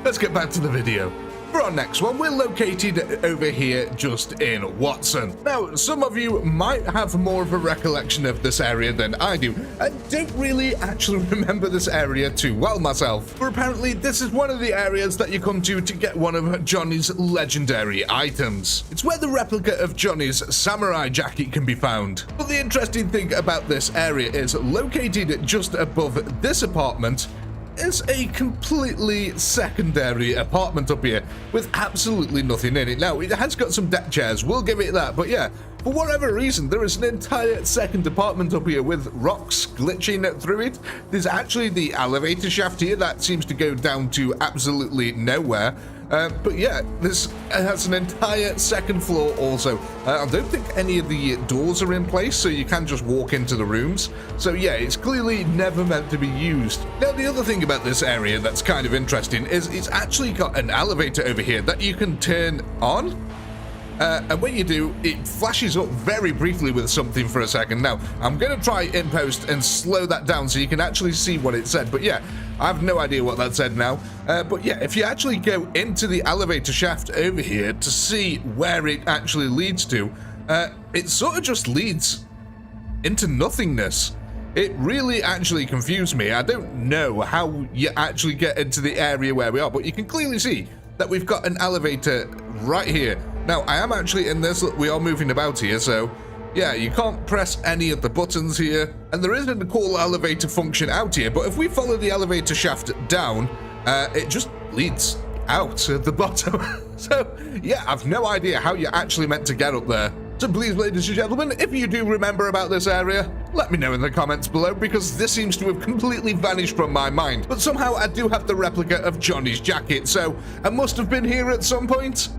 Let's get back to the video. For our next one, we're located over here just in Watson. Now, some of you might have more of a recollection of this area than I do, and don't really actually remember this area too well myself. But apparently, this is one of the areas that you come to get one of Johnny's legendary items. It's where the replica of Johnny's samurai jacket can be found. But the interesting thing about this area is located just above this apartment is a completely secondary apartment up here with absolutely nothing in it. Now, it has got some deck chairs, we'll give it that, but yeah, for whatever reason, there is an entire second apartment up here with rocks glitching through it. There's actually the elevator shaft here that seems to go down to absolutely nowhere. But yeah, this has an entire second floor also. I don't think any of the doors are in place, so you can just walk into the rooms. So yeah, it's clearly never meant to be used. Now, the other thing about this area that's kind of interesting is it's actually got an elevator over here that you can turn on. And when you do, it flashes up very briefly with something for a second. Now, I'm going to try in post and slow that down so you can actually see what it said. But yeah, I have no idea what that said now. But yeah, if you actually go into the elevator shaft over here to see where it actually leads to, it sort of just leads into nothingness. It really actually confused me. I don't know how you actually get into the area where we are, but you can clearly see that we've got an elevator right here Now, I am actually in this. Look, we are moving about here, so yeah, you can't press any of the buttons here. And there isn't a call elevator function out here, but if we follow the elevator shaft down, it just leads out at the bottom. So yeah, I've no idea how you're actually meant to get up there. So please, ladies and gentlemen, if you do remember about this area, let me know in the comments below, because this seems to have completely vanished from my mind. But somehow I do have the replica of Johnny's jacket, so I must have been here at some point.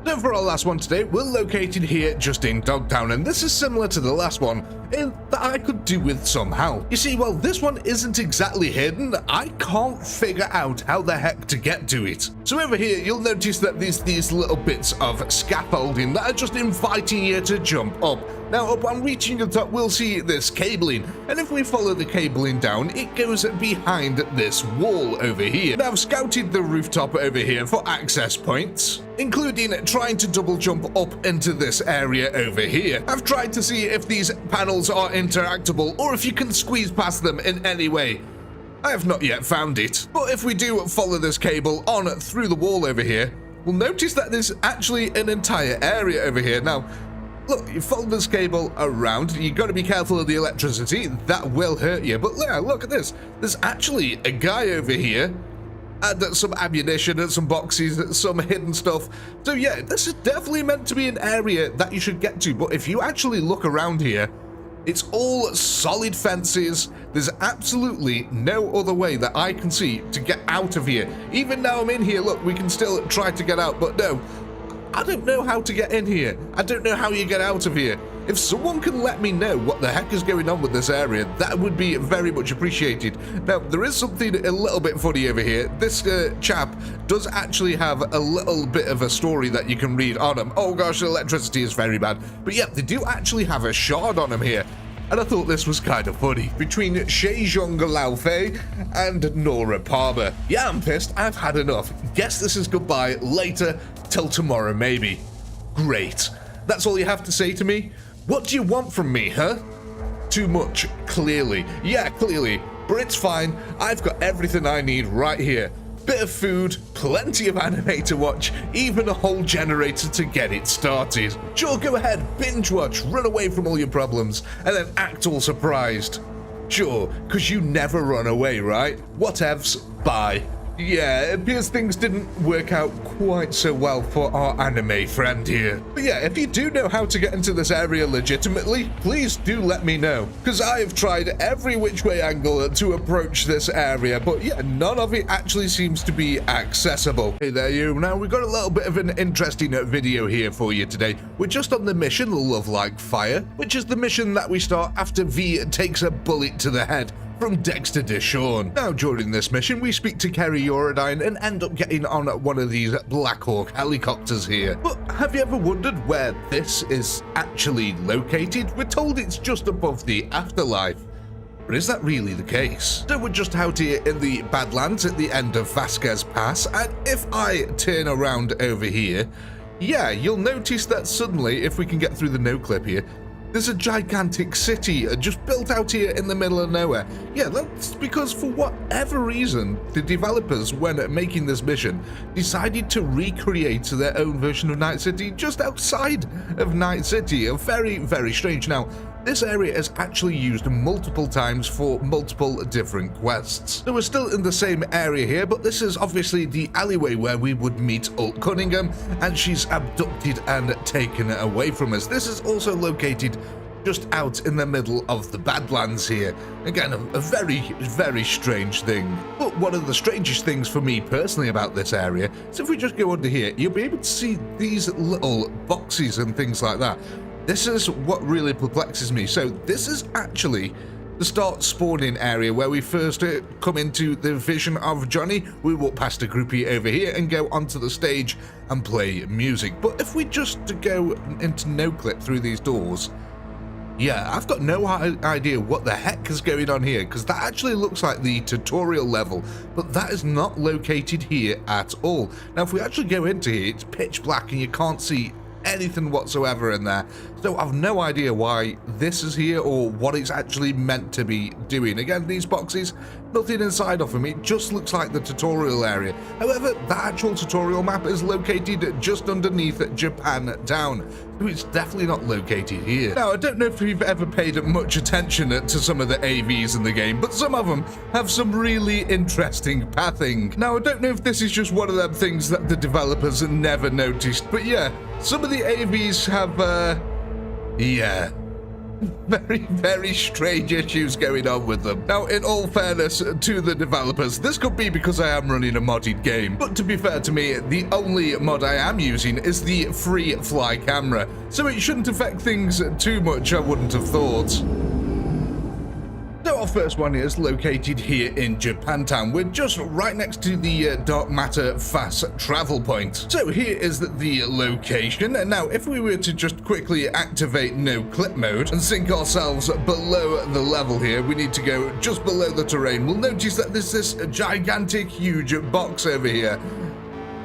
So for our last one today, we're located here just in Dogtown, and this is similar to the last one in that I could do with somehow. You see, while this one isn't exactly hidden, I can't figure out how the heck to get to it. So over here, you'll notice that there's these little bits of scaffolding that are just inviting you to jump up. Now, upon reaching the top, we'll see this cabling, and if we follow the cabling down, it goes behind this wall over here. Now, I've scouted the rooftop over here for access points, including trying to double jump up into this area over here. I've tried to see if these panels are interactable or if you can squeeze past them in any way. I have not yet found it, but if we do follow this cable on through the wall over here, we'll notice that there's actually an entire area over here. Now, look, you follow this cable around, you've got to be careful of the electricity, that will hurt you. But yeah, look at this, there's actually a guy over here, and some ammunition and some boxes and some hidden stuff. So yeah, this is definitely meant to be an area that you should get to, but if you actually look around here, it's all solid fences. There's absolutely no other way that I can see to get out of here. Even now I'm in here, look, we can still try to get out, but no, I don't know how to get in here. I don't know how you get out of here. If someone can let me know what the heck is going on with this area, that would be very much appreciated. Now, there is something a little bit funny over here. This chap does actually have a little bit of a story that you can read on him. Oh gosh, the electricity is very bad. But yeah, they do actually have a shard on him here. And I thought this was kind of funny. Between Shejong Laofei and Nora Palmer. Yeah, I'm pissed. I've had enough. Guess this is goodbye. Later, till tomorrow maybe. Great. That's all you have to say to me? What do you want from me, huh? Too much, clearly. Yeah, clearly. But it's fine. I've got everything I need right here. Bit of food, plenty of anime to watch, even a whole generator to get it started. Sure, go ahead, binge watch, run away from all your problems, and then act all surprised. Sure, because you never run away, right? Whatevs, bye. Yeah, it appears things didn't work out quite so well for our anime friend here. But yeah, if you do know how to get into this area legitimately, please do let me know. Because I have tried every which way angle to approach this area, but yeah, none of it actually seems to be accessible. Hey there you, now we've got a little bit of an interesting video here for you today. We're just on the mission Love Like Fire, which is the mission that we start after V takes a bullet to the head from Dexter Deshawn. Now, during this mission, we speak to Cryo Lab and end up getting on one of these Black Hawk helicopters here. But have you ever wondered where this is actually located? We're told it's just above the afterlife. But is that really the case? So we're just out here in the Badlands at the end of Vasquez Pass, and if I turn around over here, yeah, you'll notice that suddenly, if we can get through the no clip here, there's a gigantic city just built out here in the middle of nowhere. Yeah, that's because for whatever reason, the developers, when making this mission, decided to recreate their own version of Night City just outside of Night City. Very, very strange. Now, this area is actually used multiple times for multiple different quests. So we're still in the same area here, but this is obviously the alleyway where we would meet Ult Cunningham, and she's abducted and taken away from us. This is also located just out in the middle of the Badlands here. Again, a very, very strange thing. But one of the strangest things for me personally about this area is if we just go under here, you'll be able to see these little boxes and things like that. This is what really perplexes me. So this is actually the start spawning area where we first come into the vision of Johnny. We walk past a groupie over here and go onto the stage and play music. But if we just go into no clip through these doors, yeah, I've got no idea what the heck is going on here, because that actually looks like the tutorial level, but that is not located here at all. Now, if we actually go into here, it's pitch black and you can't see anything whatsoever in there. So I've no idea why this is here or what it's actually meant to be doing. Again, these boxes, nothing inside of them. It just looks like the tutorial area. However, the actual tutorial map is located just underneath Japantown. So it's definitely not located here. Now, I don't know if you've ever paid much attention to some of the AVs in the game, but some of them have some really interesting pathing. Now, I don't know if this is just one of them things that the developers never noticed, but yeah, some of the AVs have, very, very strange issues going on with them. Now, in all fairness to the developers, this could be because I am running a modded game, but to be fair to me, the only mod I am using is the free fly camera, so it shouldn't affect things too much, I wouldn't have thought. So our first one is located here in Japantown. We're just right next to the dark matter fast travel point. So here is the location. And now if we were to just quickly activate no clip mode and sink ourselves below the level here, we need to go just below the terrain. We'll notice that there's this gigantic, huge box over here.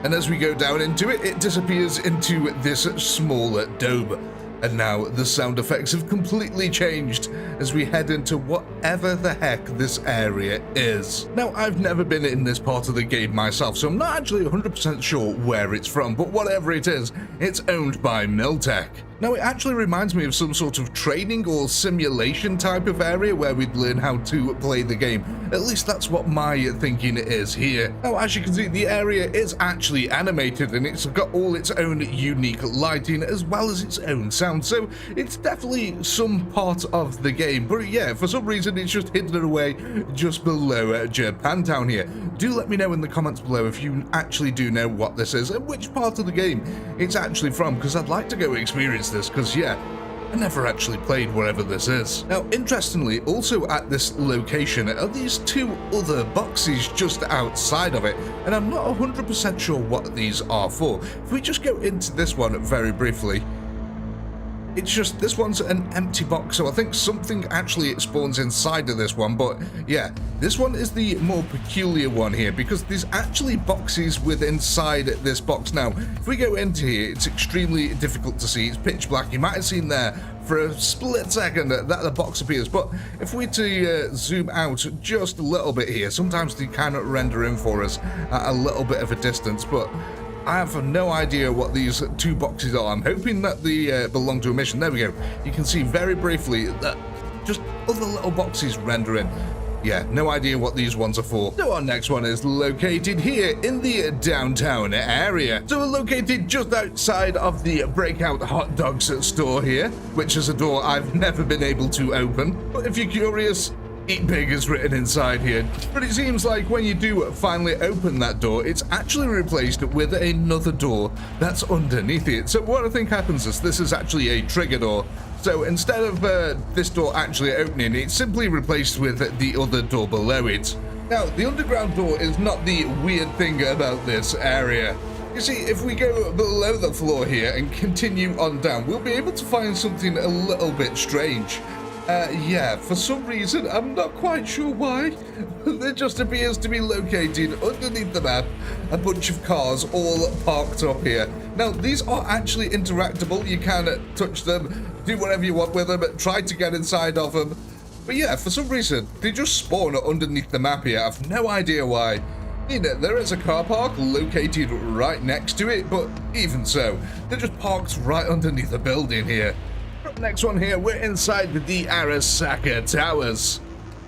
And as we go down into it, it disappears into this smaller dome. And now the sound effects have completely changed as we head into whatever the heck this area is. Now, I've never been in this part of the game myself, so I'm not actually 100% sure where it's from, but whatever it is, it's owned by Militech. Now, it actually reminds me of some sort of training or simulation type of area where we'd learn how to play the game. At least that's what my thinking is here. Now, as you can see, the area is actually animated and it's got all its own unique lighting as well as its own sound. So it's definitely some part of the game. But yeah, for some reason, it's just hidden away just below Japantown here. Do let me know in the comments below if you actually do know what this is and which part of the game it's actually from, because I'd like to go experience this, because yeah, I never actually played wherever this is. Now, interestingly, also at this location are these two other boxes just outside of it, and I'm not 100% sure what these are for. If we just go into this one very briefly, it's just, this one's an empty box, so I think something actually spawns inside of this one, but yeah, this one is the more peculiar one here, because there's actually boxes within inside this box. Now, if we go into here, it's extremely difficult to see, it's pitch black. You might have seen there for a split second that the box appears, but if we to zoom out just a little bit here, sometimes they kind of render in for us at a little bit of a distance, but I have no idea what these two boxes are. I'm hoping that they belong to a mission. There we go. You can see very briefly that just other little boxes rendering. Yeah, no idea what these ones are for. So our next one is located here in the downtown area. So we're located just outside of the Breakout Hot Dogs store here, which is a door I've never been able to open. But if you're curious, Eat Big is written inside here, but it seems like when you do finally open that door, it's actually replaced with another door that's underneath it. So what I think happens is this is actually a trigger door. So instead of this door actually opening, it's simply replaced with the other door below it. Now, the underground door is not the weird thing about this area. You see, if we go below the floor here and continue on down, we'll be able to find something a little bit strange. Yeah, for some reason, I'm not quite sure why, but there just appears to be located underneath the map a bunch of cars all parked up here. Now, these are actually interactable. You can touch them, do whatever you want with them, try to get inside of them. But yeah, for some reason, they just spawn underneath the map here. I have no idea why. You know, there is a car park located right next to it, but even so, they're just parked right underneath the building here. Next one here, we're inside the Arasaka Towers.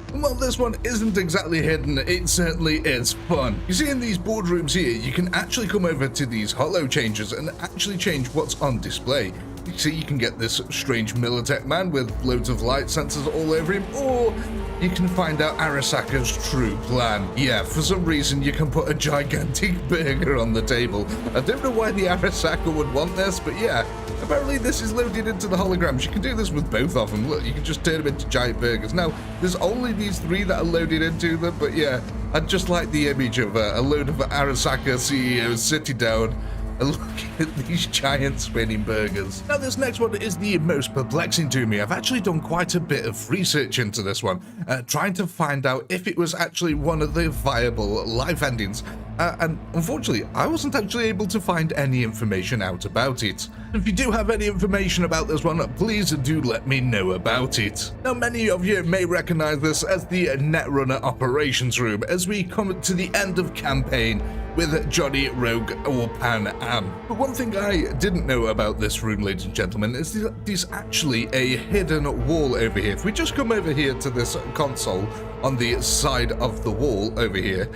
And while this one isn't exactly hidden, it certainly is fun. You see, in these boardrooms here, you can actually come over to these holo changers and actually change what's on display. You see, you can get this strange Militech man with loads of light sensors all over him, or you can find out Arasaka's true plan. Yeah, for some reason you can put a gigantic burger on the table. I don't know why the Arasaka would want this, but yeah, apparently this is loaded into the holograms. You can do this with both of them. Look, you can just turn them into giant burgers. Now, there's only these three that are loaded into them, but yeah, I just like the image of a load of Arasaka CEOs sitting down and look at these giant spinning burgers. Now, this next one is the most perplexing to me. I've actually done quite a bit of research into this one, trying to find out if it was actually one of the viable life endings. And unfortunately, I wasn't actually able to find any information out about it. If you do have any information about this one, please do let me know about it. Now, many of you may recognize this as the Netrunner operations room as we come to the end of campaign with Johnny, Rogue, or Pan Am. But one thing I didn't know about this room, ladies and gentlemen, is that there's actually a hidden wall over here. If we just come over here to this console on the side of the wall over here,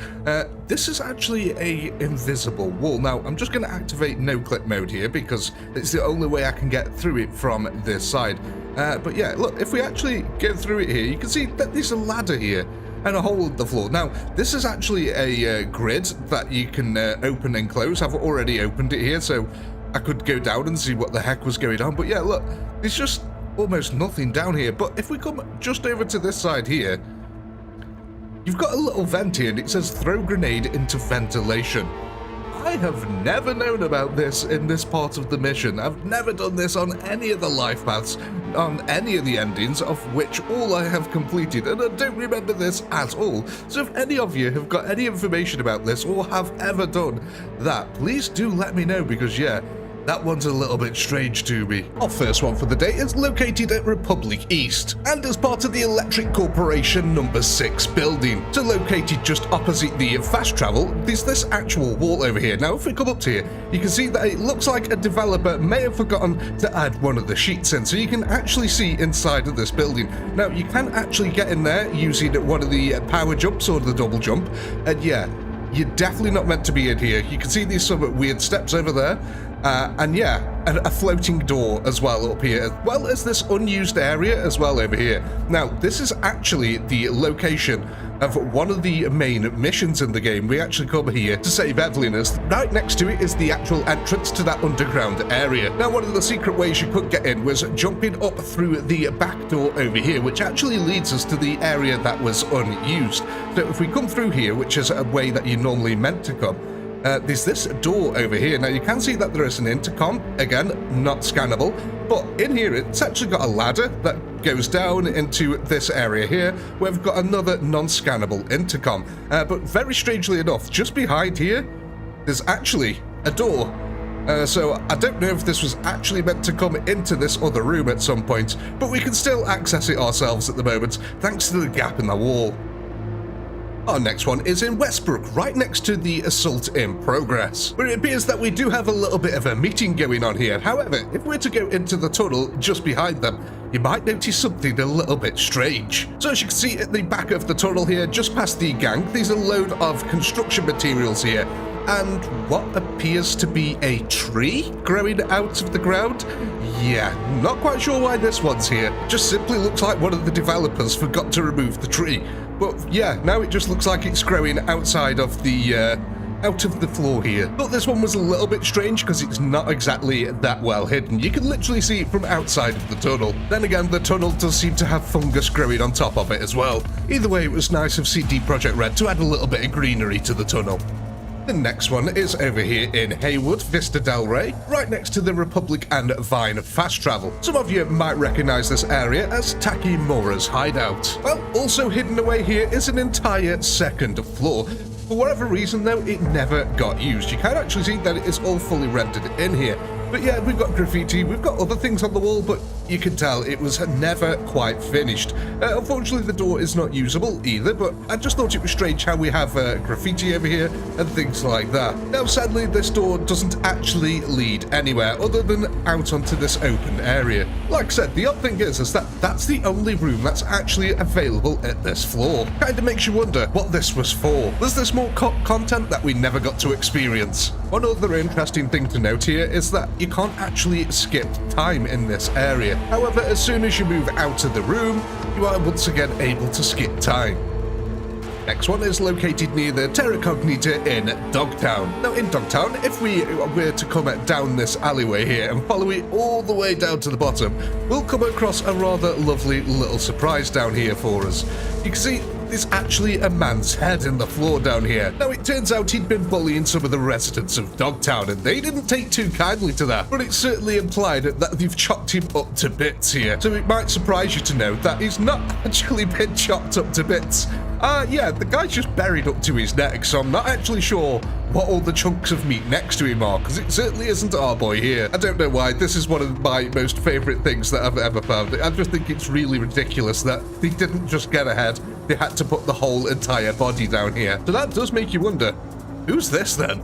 this is actually a invisible wall. Now, I'm just going to activate no-clip mode here because it's the only way I can get through it from this side. But yeah, look, if we actually go through it here, you can see that there's a ladder here and a hole in the floor. Now, this is actually a grid that you can open and close. I've already opened it here, so I could go down and see what the heck was going on. But yeah, look, there's just almost nothing down here. But if we come just over to this side here, you've got a little vent here, and it says throw grenade into ventilation. I have never known about this in this part of the mission. I've never done this on any of the life paths, on any of the endings, of which all I have completed, and I don't remember this at all. So if any of you have got any information about this or have ever done that, please do let me know, because yeah, that one's a little bit strange to me. Our first one for the day is located at Republic East and is part of the Electric Corporation number 6 building. So located just opposite the fast travel, there's this actual wall over here. Now if we come up to here, you can see that it looks like a developer may have forgotten to add one of the sheets in, so you can actually see inside of this building. Now you can actually get in there using one of the power jumps or the double jump, and yeah, you're definitely not meant to be in here. You can see these some weird steps over there. And yeah, a floating door as well up here, as well as this unused area as well over here. Now, this is actually the location of one of the main missions in the game. We actually come here to save Evelyn, as right next to it is the actual entrance to that underground area. Now, one of the secret ways you could get in was jumping up through the back door over here, which actually leads us to the area that was unused. So if we come through here, which is a way that you're normally meant to come, there's this door over here. Now you can see that there is an intercom, again, not scannable, but in here it's actually got a ladder that goes down into this area here, where we've got another non-scannable intercom. But very strangely enough, just behind here, there's actually a door. So I don't know if this was actually meant to come into this other room at some point, but we can still access it ourselves at the moment, thanks to the gap in the wall. Our next one is in Westbrook, right next to the assault in progress, where it appears that we do have a little bit of a meeting going on here. However, if we're to go into the tunnel just behind them, you might notice something a little bit strange. So as you can see at the back of the tunnel here, just past the gang, there's a load of construction materials here, and what appears to be a tree growing out of the ground. Yeah, not quite sure why this one's here. It just simply looks like one of the developers forgot to remove the tree. But yeah, now it just looks like it's growing outside of the floor here. But this one was a little bit strange because it's not exactly that well hidden. You can literally see it from outside of the tunnel. Then again, the tunnel does seem to have fungus growing on top of it as well. Either way, it was nice of CD Projekt Red to add a little bit of greenery to the tunnel. The next one is over here in Haywood, Vista Del Rey, right next to the Republic and Vine fast travel. Some of you might recognize this area as Takamura's hideout. Well, also hidden away here is an entire second floor. For whatever reason though, it never got used. You can actually see that it is all fully rendered in here. But yeah, we've got graffiti, we've got other things on the wall, but you can tell it was never quite finished. Unfortunately, the door is not usable either, but I just thought it was strange how we have graffiti over here and things like that. Now, sadly, this door doesn't actually lead anywhere other than out onto this open area. Like I said, the odd thing is that that's the only room that's actually available at this floor. Kinda makes you wonder what this was for. Was this more content that we never got to experience? One other interesting thing to note here is that you can't actually skip time in this area. However, as soon as you move out of the room, you are once again able to skip time. Next one is located near the Terra Cognita in Dogtown. Now in Dogtown, if we were to come down this alleyway here and follow it all the way down to the bottom, we'll come across a rather lovely little surprise down here for us. You can see there's actually a man's head in the floor down here. Now it turns out he'd been bullying some of the residents of Dogtown and they didn't take too kindly to that, but it's certainly implied that they've chopped him up to bits here. So it might surprise you to know that he's not actually been chopped up to bits. Yeah, the guy's just buried up to his neck, so I'm not actually sure what all the chunks of meat next to him are, because it certainly isn't our boy here. I don't know why. This is one of my most favourite things that I've ever found. I just think it's really ridiculous that they didn't just get ahead. They had to put the whole entire body down here. So that does make you wonder, who's this then?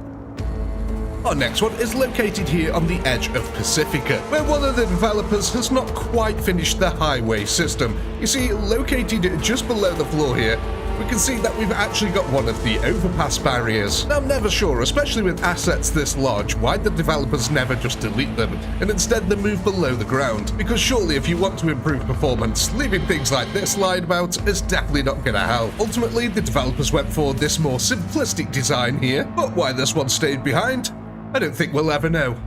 Our next one is located here on the edge of Pacifica, where one of the developers has not quite finished the highway system. You see, located just below the floor here, we can see that we've actually got one of the overpass barriers. Now, I'm never sure, especially with assets this large, why the developers never just delete them, and instead they move below the ground. Because surely if you want to improve performance, leaving things like this lying about is definitely not going to help. Ultimately, the developers went for this more simplistic design here, but why this one stayed behind, I don't think we'll ever know.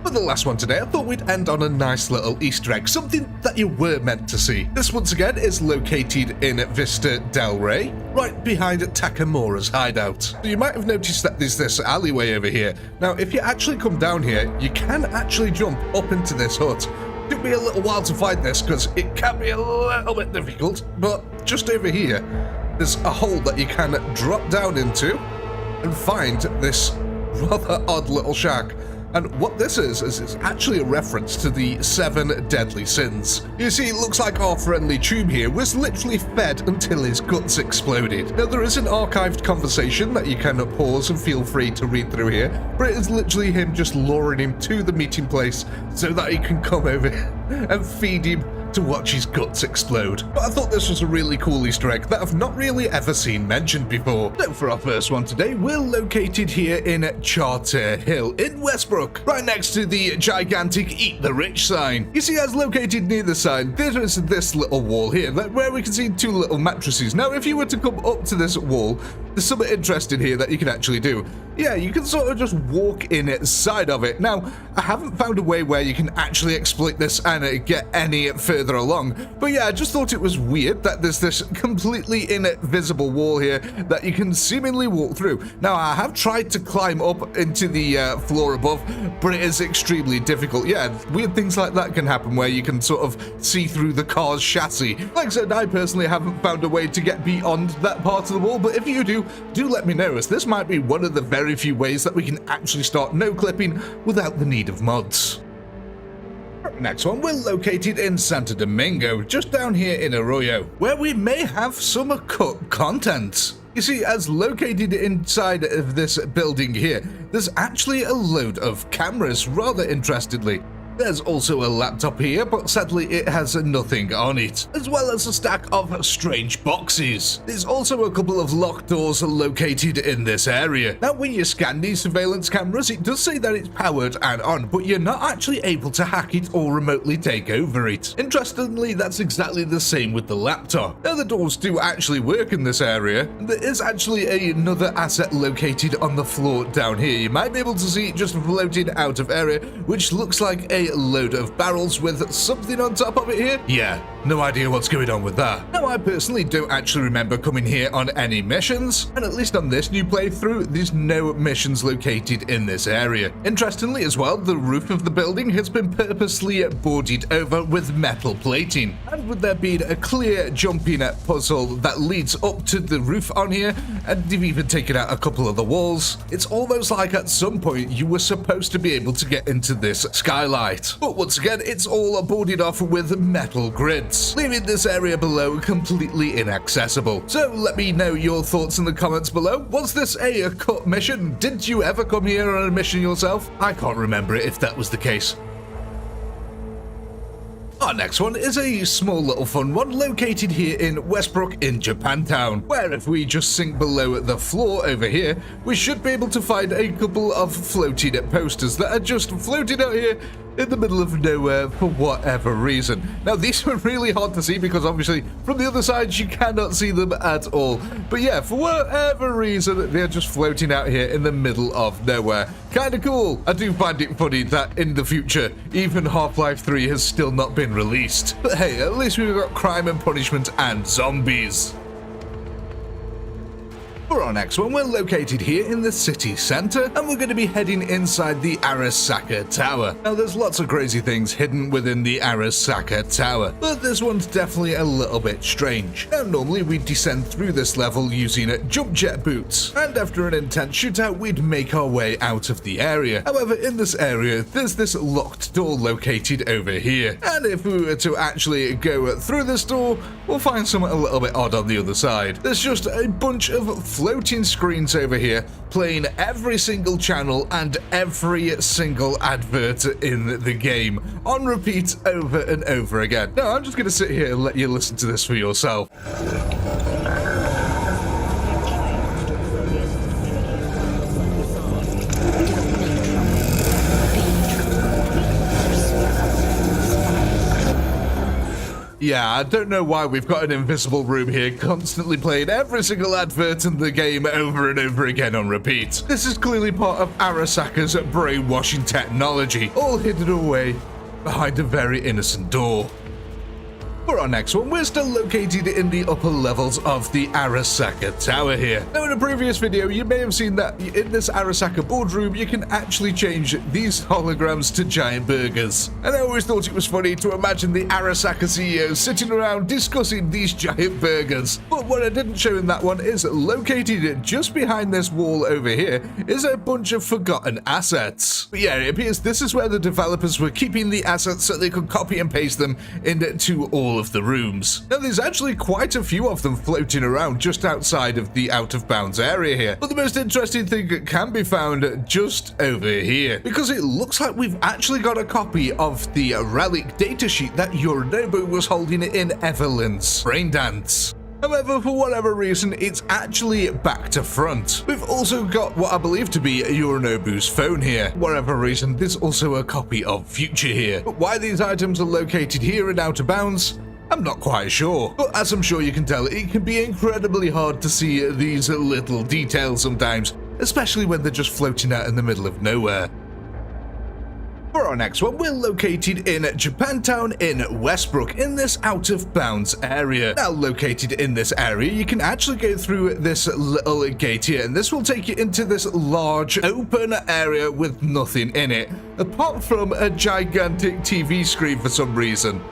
For the last one today, I thought we'd end on a nice little Easter egg, something that you were meant to see. This once again is located in Vista Del Rey, right behind Takamura's hideout. So you might have noticed that there's this alleyway over here. Now, if you actually come down here, you can actually jump up into this hut. It took me a little while to find this because it can be a little bit difficult, but just over here, there's a hole that you can drop down into and find this rather odd little shack. And what this is it's actually a reference to the 7 deadly sins. You see, it looks like our friendly tube here was literally fed until his guts exploded. Now, there is an archived conversation that you can pause and feel free to read through here, but it is literally him just luring him to the meeting place so that he can come over and feed him to watch his guts explode. But I thought this was a really cool Easter egg that I've not really ever seen mentioned before. So for our first one today, we're located here in Charter Hill in Westbrook, right next to the gigantic Eat the Rich sign. You see, as located near the sign, there is this little wall here where we can see 2 little mattresses. Now, if you were to come up to this wall, there's something interesting here that you can actually do. Yeah, you can sort of just walk inside of it. Now, I haven't found a way where you can actually exploit this and get any further along. But yeah, I just thought it was weird that there's this completely invisible wall here that you can seemingly walk through. Now, I have tried to climb up into the floor above, but it is extremely difficult. Yeah, weird things like that can happen where you can sort of see through the car's chassis. Like I said, I personally haven't found a way to get beyond that part of the wall, but if you do let me know, as this might be one of the very few ways that we can actually start no-clipping without the need of mods. Next one, we're located in Santo Domingo, just down here in Arroyo, where we may have some cut content. You see, as located inside of this building here, there's actually a load of cameras, rather interestedly. There's also a laptop here, but sadly it has nothing on it, as well as a stack of strange boxes. There's also a couple of locked doors located in this area. Now, when you scan these surveillance cameras, it does say that it's powered and on, but you're not actually able to hack it or remotely take over it. Interestingly, that's exactly the same with the laptop. Now, the doors do actually work in this area. There is actually another asset located on the floor down here. You might be able to see it just floating out of area, which looks like a load of barrels with something on top of it here. Yeah, no idea what's going on with that. Now, I personally don't actually remember coming here on any missions, and at least on this new playthrough, there's no missions located in this area. Interestingly as well, the roof of the building has been purposely boarded over with metal plating, and with there being a clear jumping puzzle that leads up to the roof on here, and they've even taken out a couple of the walls, it's almost like at some point you were supposed to be able to get into this skylight. But once again, it's all boarded off with metal grids, leaving this area below completely inaccessible. So let me know your thoughts in the comments below. Was this a cut mission? Did you ever come here on a mission yourself? I can't remember it if that was the case. Our next one is a small little fun one located here in Westbrook in Japantown, where if we just sink below the floor over here, we should be able to find a couple of floating posters that are just floating out here in the middle of nowhere for whatever reason. Now, these were really hard to see because obviously from the other side you cannot see them at all. But yeah, for whatever reason, they're just floating out here in the middle of nowhere. Kinda cool. I do find it funny that in the future, even Half-Life 3 has still not been released. But hey, at least we've got crime and punishment and zombies. For our next one, we're located here in the city center, and we're going to be heading inside the Arasaka Tower. Now, there's lots of crazy things hidden within the Arasaka Tower, but this one's definitely a little bit strange. Now, normally we'd descend through this level using jump jet boots, and after an intense shootout, we'd make our way out of the area. However, in this area, there's this locked door located over here, and if we were to actually go through this door, we'll find something a little bit odd on the other side. There's just a bunch of floating screens over here playing every single channel and every single advert in the game on repeat over and over again. Now, I'm just going to sit here and let you listen to this for yourself. Yeah, I don't know why we've got an invisible room here constantly playing every single advert in the game over and over again on repeat. This is clearly part of Arasaka's brainwashing technology, all hidden away behind a very innocent door. For our next one, we're still located in the upper levels of the Arasaka Tower here. Now, in a previous video, you may have seen that in this Arasaka boardroom, you can actually change these holograms to giant burgers. And I always thought it was funny to imagine the Arasaka CEO sitting around discussing these giant burgers. But what I didn't show in that one is located just behind this wall over here is a bunch of forgotten assets. But yeah, it appears this is where the developers were keeping the assets so they could copy and paste them into all of the rooms. Now, there's actually quite a few of them floating around just outside of the out-of-bounds area here, but the most interesting thing can be found just over here, because it looks like we've actually got a copy of the relic datasheet that Yorinobu was holding in Evelyn's brain dance. However, for whatever reason, it's actually back to front. We've also got what I believe to be Yorinobu's phone here. For whatever reason, there's also a copy of Future here. But why these items are located here and out of bounds, I'm not quite sure, but as I'm sure you can tell, it can be incredibly hard to see these little details sometimes, especially when they're just floating out in the middle of nowhere. For our next one, we're located in Japantown in Westbrook in this out-of-bounds area. Now, located in this area, you can actually go through this little gate here, and this will take you into this large open area with nothing in it, apart from a gigantic TV screen for some reason.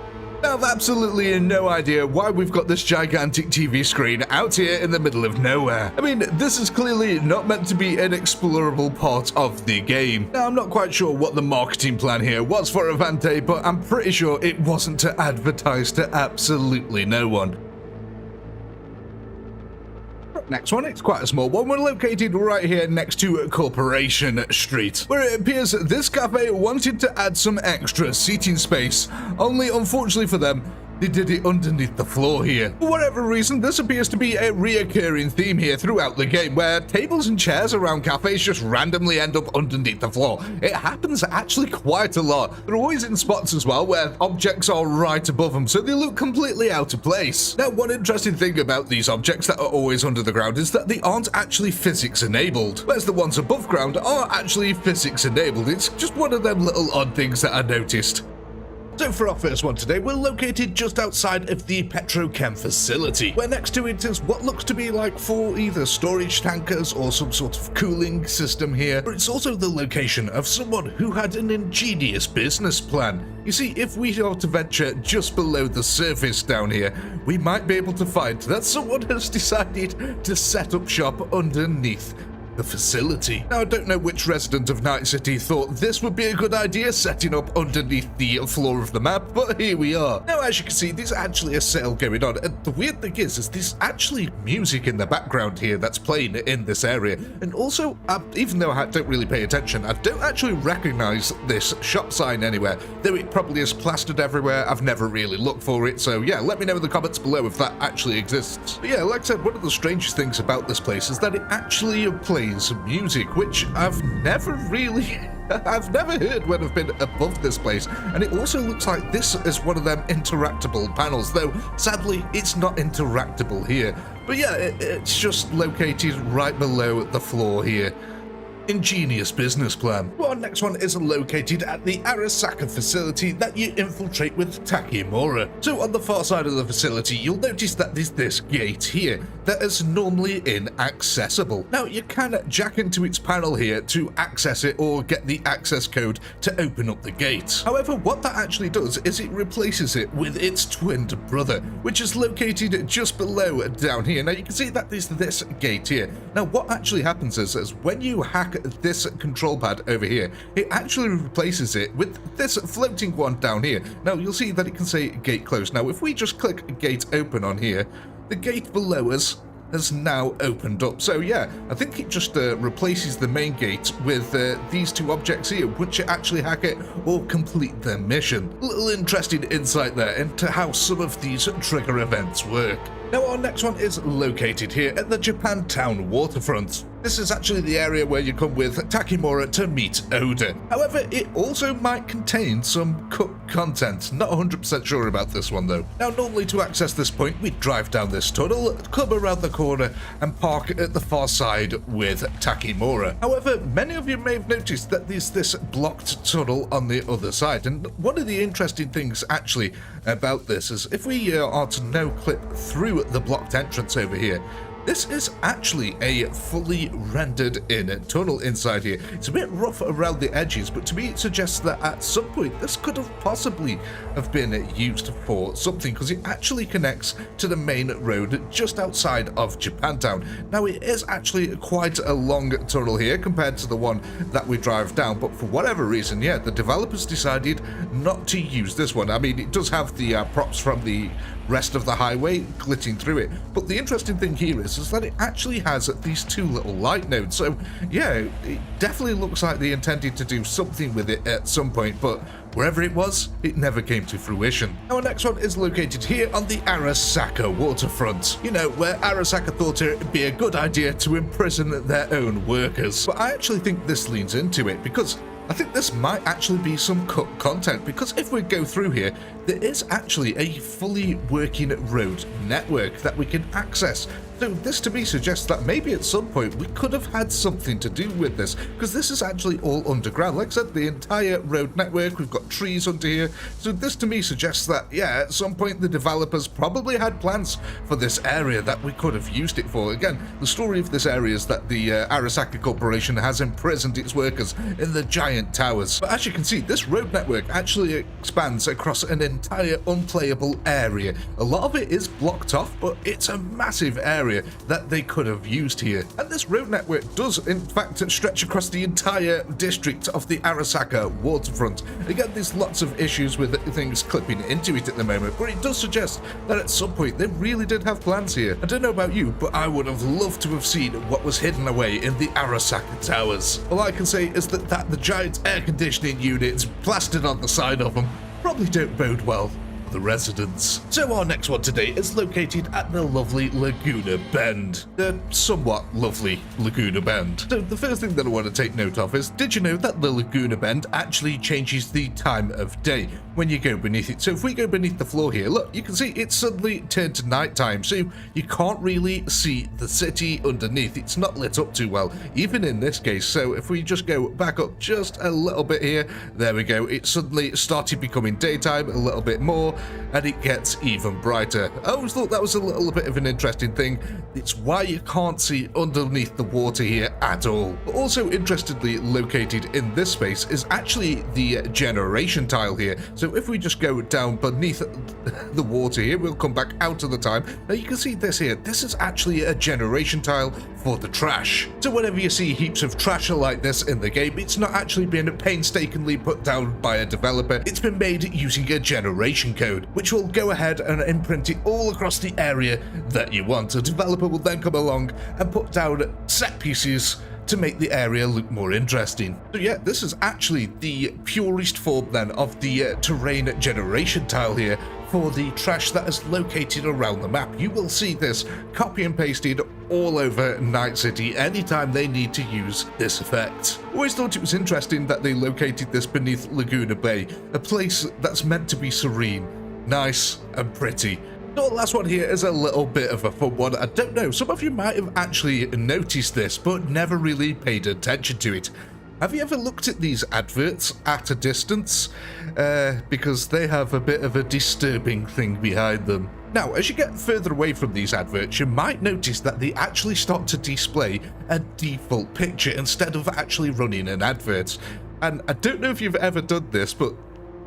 I have absolutely no idea why we've got this gigantic TV screen out here in the middle of nowhere. I mean, this is clearly not meant to be an explorable part of the game. Now, I'm not quite sure what the marketing plan here was for Avante, but I'm pretty sure it wasn't to advertise to absolutely no one. Next one, it's quite a small one. We're located right here next to Corporation Street, where it appears this cafe wanted to add some extra seating space, only unfortunately for them, they did it underneath the floor here. For whatever reason, this appears to be a reoccurring theme here throughout the game, where tables and chairs around cafes just randomly end up underneath the floor. It happens actually quite a lot. They're always in spots as well, where objects are right above them, so they look completely out of place. Now, one interesting thing about these objects that are always under the ground is that they aren't actually physics enabled, whereas the ones above ground are actually physics enabled. It's just one of them little odd things that I noticed. So for our first one today, we're located just outside of the Petrochem facility, where next to it is what looks to be like 4 either storage tankers or some sort of cooling system here, but it's also the location of someone who had an ingenious business plan. You see, if we are to venture just below the surface down here, we might be able to find that someone has decided to set up shop underneath the facility. Now, I don't know which resident of Night City thought this would be a good idea, setting up underneath the floor of the map, but here we are. Now, as you can see, there's actually a sale going on, and the weird thing is there's actually music in the background here that's playing in this area, and also, even though I don't really pay attention, I don't actually recognize this shop sign anywhere, though it probably is plastered everywhere. I've never really looked for it, so yeah, let me know in the comments below if that actually exists. But yeah, like I said, one of the strangest things about this place is that it actually plays music, which I've never heard when I've been above this place, and it also looks like this is one of them interactable panels, though sadly it's not interactable here. But yeah, it's just located right below the floor here. Ingenious business plan. Well, our next one is located at the Arasaka facility that you infiltrate with Takamura. So on the far side of the facility, you'll notice that there's this gate here that is normally inaccessible. Now, you can jack into its panel here to access it or get the access code to open up the gate. However, what that actually does is it replaces it with its twin brother, which is located just below down here. Now, you can see that there's this gate here. Now, what actually happens is when you hack this control pad over here, it actually replaces it with this floating one down here. Now, you'll see that it can say gate closed. Now, if we just click gate open on here, the gate below us has now opened up. So yeah, I think it just replaces the main gate with these two objects here, which actually hack it or complete their mission. A little interesting insight there into how some of these trigger events work. Now, our next one is located here at the Japantown waterfront. This is actually the area where you come with Takamura to meet Oda. However, it also might contain some cooked content. Not 100% sure about this one though. Now, normally to access this point, we drive down this tunnel, come around the corner, and park at the far side with Takamura. However, many of you may have noticed that there's this blocked tunnel on the other side. And one of the interesting things actually about this is if we are to no-clip through the blocked entrance over here, this is actually a fully rendered in tunnel inside here. It's a bit rough around the edges, but to me it suggests that at some point this could have possibly have been used for something, because it actually connects to the main road just outside of Japantown. Now, it is actually quite a long tunnel here compared to the one that we drive down, but for whatever reason, yeah, the developers decided not to use this one. I mean, it does have the props from the rest of the highway glitching through it, but the interesting thing here is that it actually has these two little light nodes. So yeah, it definitely looks like they intended to do something with it at some point, but wherever it was, it never came to fruition. Our next one is located here on the Arasaka waterfront. You know, where Arasaka thought it'd be a good idea to imprison their own workers. But I actually think this leans into it, because I think this might actually be some cut content, because if we go through here, there is actually a fully working road network that we can access. So this to me suggests that maybe at some point we could have had something to do with this, because this is actually all underground. Like I said, the entire road network, we've got trees under here. So this to me suggests that, yeah, at some point the developers probably had plans for this area that we could have used it for. Again, the story of this area is that the Arasaka Corporation has imprisoned its workers in the giant towers. But as you can see, this road network actually expands across an entire unplayable area. A lot of it is blocked off, but it's a massive area that they could have used here. And this road network does in fact stretch across the entire district of the Arasaka waterfront. Again, there's lots of issues with things clipping into it at the moment, but it does suggest that at some point they really did have plans here. I don't know about you, but I would have loved to have seen what was hidden away in the Arasaka towers. All I can say is that the giant air conditioning units plastered on the side of them probably don't bode well the residents. So our next one today is located at the lovely Laguna Bend. The somewhat lovely Laguna Bend. So the first thing that I want to take note of is, did you know that the Laguna Bend actually changes the time of day when you go beneath it? So if we go beneath the floor here, look, you can see it's suddenly turned to nighttime, so you can't really see the city underneath. It's not lit up too well, even in this case. So if we just go back up just a little bit here, there we go, it suddenly started becoming daytime a little bit more, and it gets even brighter. I always thought that was a little bit of an interesting thing. It's why you can't see underneath the water here at all. But also interestingly located in this space is actually the generation tile here. So if we just go down beneath the water here, we'll come back out of the time. Now you can see this here. This is actually a generation tile for the trash. So whenever you see heaps of trash like this in the game, it's not actually been painstakingly put down by a developer. It's been made using a generation code, which will go ahead and imprint it all across the area that you want. A developer will then come along and put down set pieces to make the area look more interesting. So yeah, this is actually the purest form then of the terrain generation tile here for the trash that is located around the map. You will see this copy and pasted all over Night City anytime they need to use this effect. Always thought it was interesting that they located this beneath Laguna Bay, a place that's meant to be serene, nice and pretty. The last one here is a little bit of a fun one. I don't know, some of you might have actually noticed this, but never really paid attention to it. Have you ever looked at these adverts at a distance? Because they have a bit of a disturbing thing behind them. Now, as you get further away from these adverts, you might notice that they actually start to display a default picture instead of actually running an advert. And I don't know if you've ever done this, but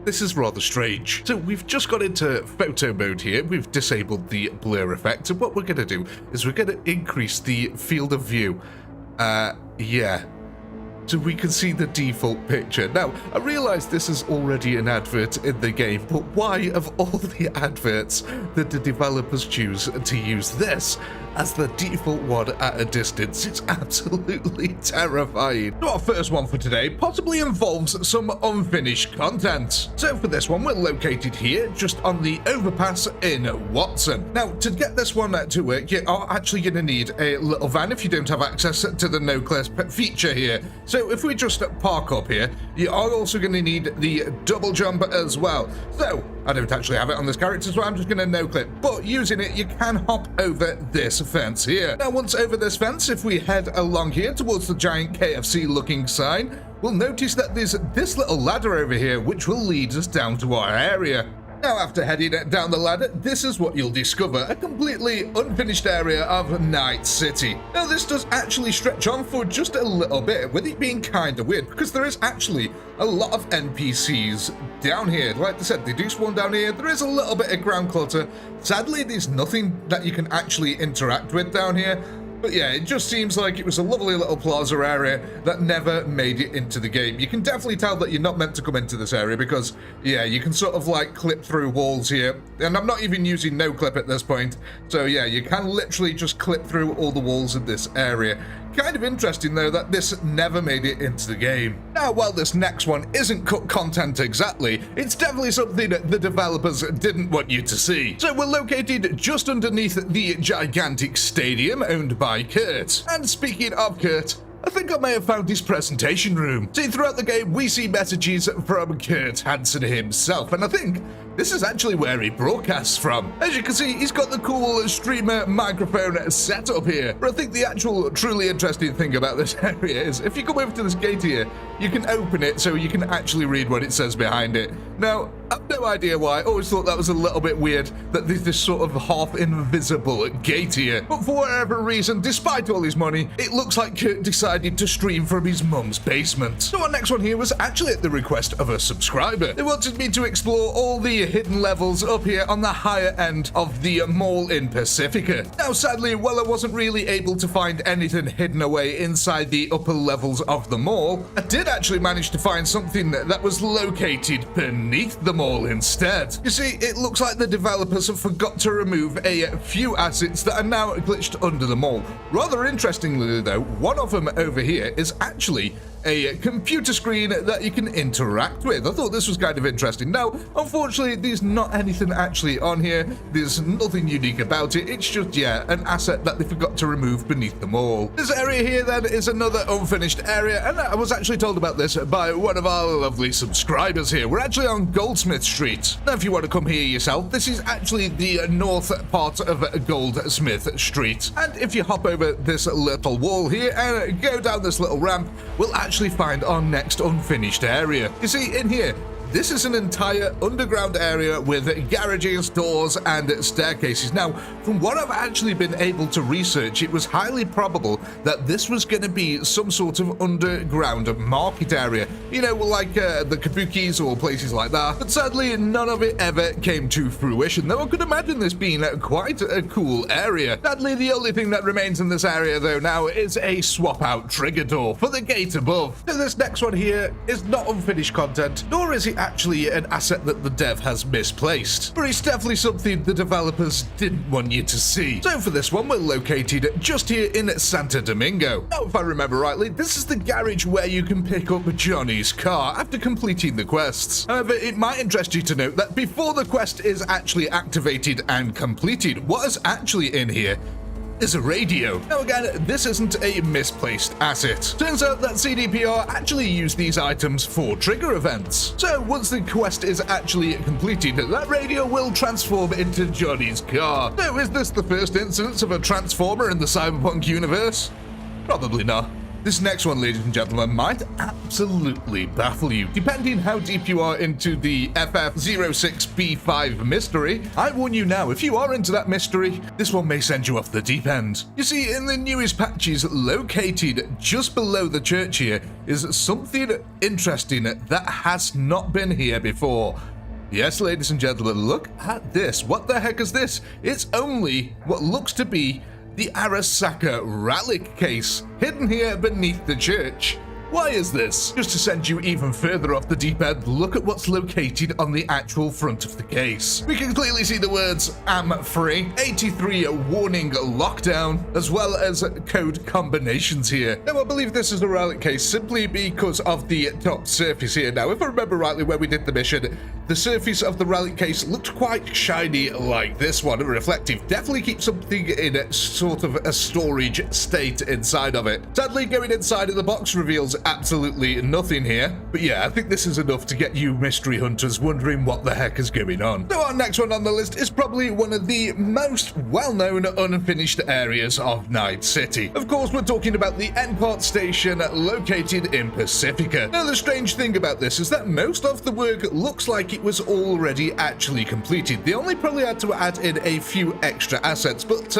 this is rather strange. So we've just got into photo mode here. We've disabled the blur effect. And what we're going to do is we're going to increase the field of view. Yeah. So we can see the default picture. Now, I realise this is already an advert in the game, but why of all the adverts did the developers choose to use this as the default one at a distance? It's absolutely terrifying. So our first one for today possibly involves some unfinished content. So for this one, we're located here, just on the overpass in Watson. Now, to get this one to work, you are actually going to need a little van if you don't have access to the no-clip feature here. So if we just park up here, you are also going to need the double jump as well. So I don't actually have it on this character, so I'm just going to no-clip. But using it, you can hop over this fence here. Now, once over this fence, if we head along here towards the giant KFC-looking sign, we'll notice that there's this little ladder over here, which will lead us down to our area. Now, after heading down the ladder, this is what you'll discover, a completely unfinished area of Night City. Now, this does actually stretch on for just a little bit, with it being kind of weird, because there is actually a lot of NPCs down here. Like I said, they do spawn down here. There is a little bit of ground clutter. Sadly, there's nothing that you can actually interact with down here. But yeah, it just seems like it was a lovely little plaza area that never made it into the game. You can definitely tell that you're not meant to come into this area because, yeah, you can sort of like clip through walls here. And I'm not even using no clip at this point. So yeah, you can literally just clip through all the walls in this area. Kind of interesting though that this never made it into the game. Now, while this next one isn't cut content exactly, it's definitely something that the developers didn't want you to see. So we're located just underneath the gigantic stadium owned by Kurt. And speaking of Kurt, I think I may have found his presentation room. See, throughout the game, we see messages from Kurt Hansen himself, and I think this is actually where he broadcasts from. As you can see, he's got the cool streamer microphone set up here. But I think the actual truly interesting thing about this area is if you come over to this gate here, you can open it so you can actually read what it says behind it. Now, I've no idea why. I always thought that was a little bit weird that there's this sort of half invisible gate here. But for whatever reason, despite all his money, it looks like Kurt decided to stream from his mum's basement. So our next one here was actually at the request of a subscriber. They wanted me to explore all the hidden levels up here on the higher end of the mall in Pacifica. Now, sadly, while I wasn't really able to find anything hidden away inside the upper levels of the mall, I did actually manage to find something that was located beneath the mall instead. You see, it looks like the developers have forgot to remove a few assets that are now glitched under the mall. Rather interestingly though, one of them over here is actually a computer screen that you can interact with. I thought this was kind of interesting. Now, unfortunately, there's not anything actually on here. There's nothing unique about it. It's just, yeah, an asset that they forgot to remove beneath the mall. This area here, then, is another unfinished area, and I was actually told about this by one of our lovely subscribers here. We're actually on Goldsmith Street. Now, if you want to come here yourself, this is actually the north part of Goldsmith Street. And if you hop over this little wall here and go down this little ramp, we'll actually find our next unfinished area. You see, in here, this is an entire underground area with garages, doors, and staircases. Now, from what I've actually been able to research, it was highly probable that this was going to be some sort of underground market area. You know, like the Kabukis or places like that. But sadly, none of it ever came to fruition, though I could imagine this being quite a cool area. Sadly, the only thing that remains in this area, though, now is a swap-out trigger door for the gate above. So this next one here is not unfinished content, nor is it actually an asset that the dev has misplaced, but it's definitely something the developers didn't want you to see. So for this one, we're located just here in Santo Domingo. Now, if I remember rightly, this is the garage where you can pick up Johnny's car after completing the quests. However, it might interest you to note that before the quest is actually activated and completed, what is actually in here is a radio. Now again, this isn't a misplaced asset. Turns out that CDPR actually use these items for trigger events. So once the quest is actually completed, that radio will transform into Johnny's car. So is this the first instance of a transformer in the Cyberpunk universe? Probably not. This next one, ladies and gentlemen, might absolutely baffle you, depending how deep you are into the FF06B5 mystery. I warn you now, if you are into that mystery, this one may send you off the deep end. You see, in the newest patches, located just below the church here, is something interesting that has not been here before. Yes, ladies and gentlemen, look at this. What the heck is this? It's only what looks to be the Arasaka relic case, hidden here beneath the church. Why is this? Just to send you even further off the deep end, look at what's located on the actual front of the case. We can clearly see the words "Am free," 83 warning lockdown, as well as code combinations here. Now I believe this is a relic case simply because of the top surface here. Now if I remember rightly when we did the mission, the surface of the relic case looked quite shiny like this one, reflective. Definitely keeps something in sort of a storage state inside of it. Sadly, going inside of the box reveals absolutely nothing here. But yeah, I think this is enough to get you mystery hunters wondering what the heck is going on. So our next one on the list is probably one of the most well-known unfinished areas of Night City. Of course, we're talking about the Endport station located in Pacifica. Now, the strange thing about this is that most of the work looks like it was already actually completed. They only probably had to add in a few extra assets, but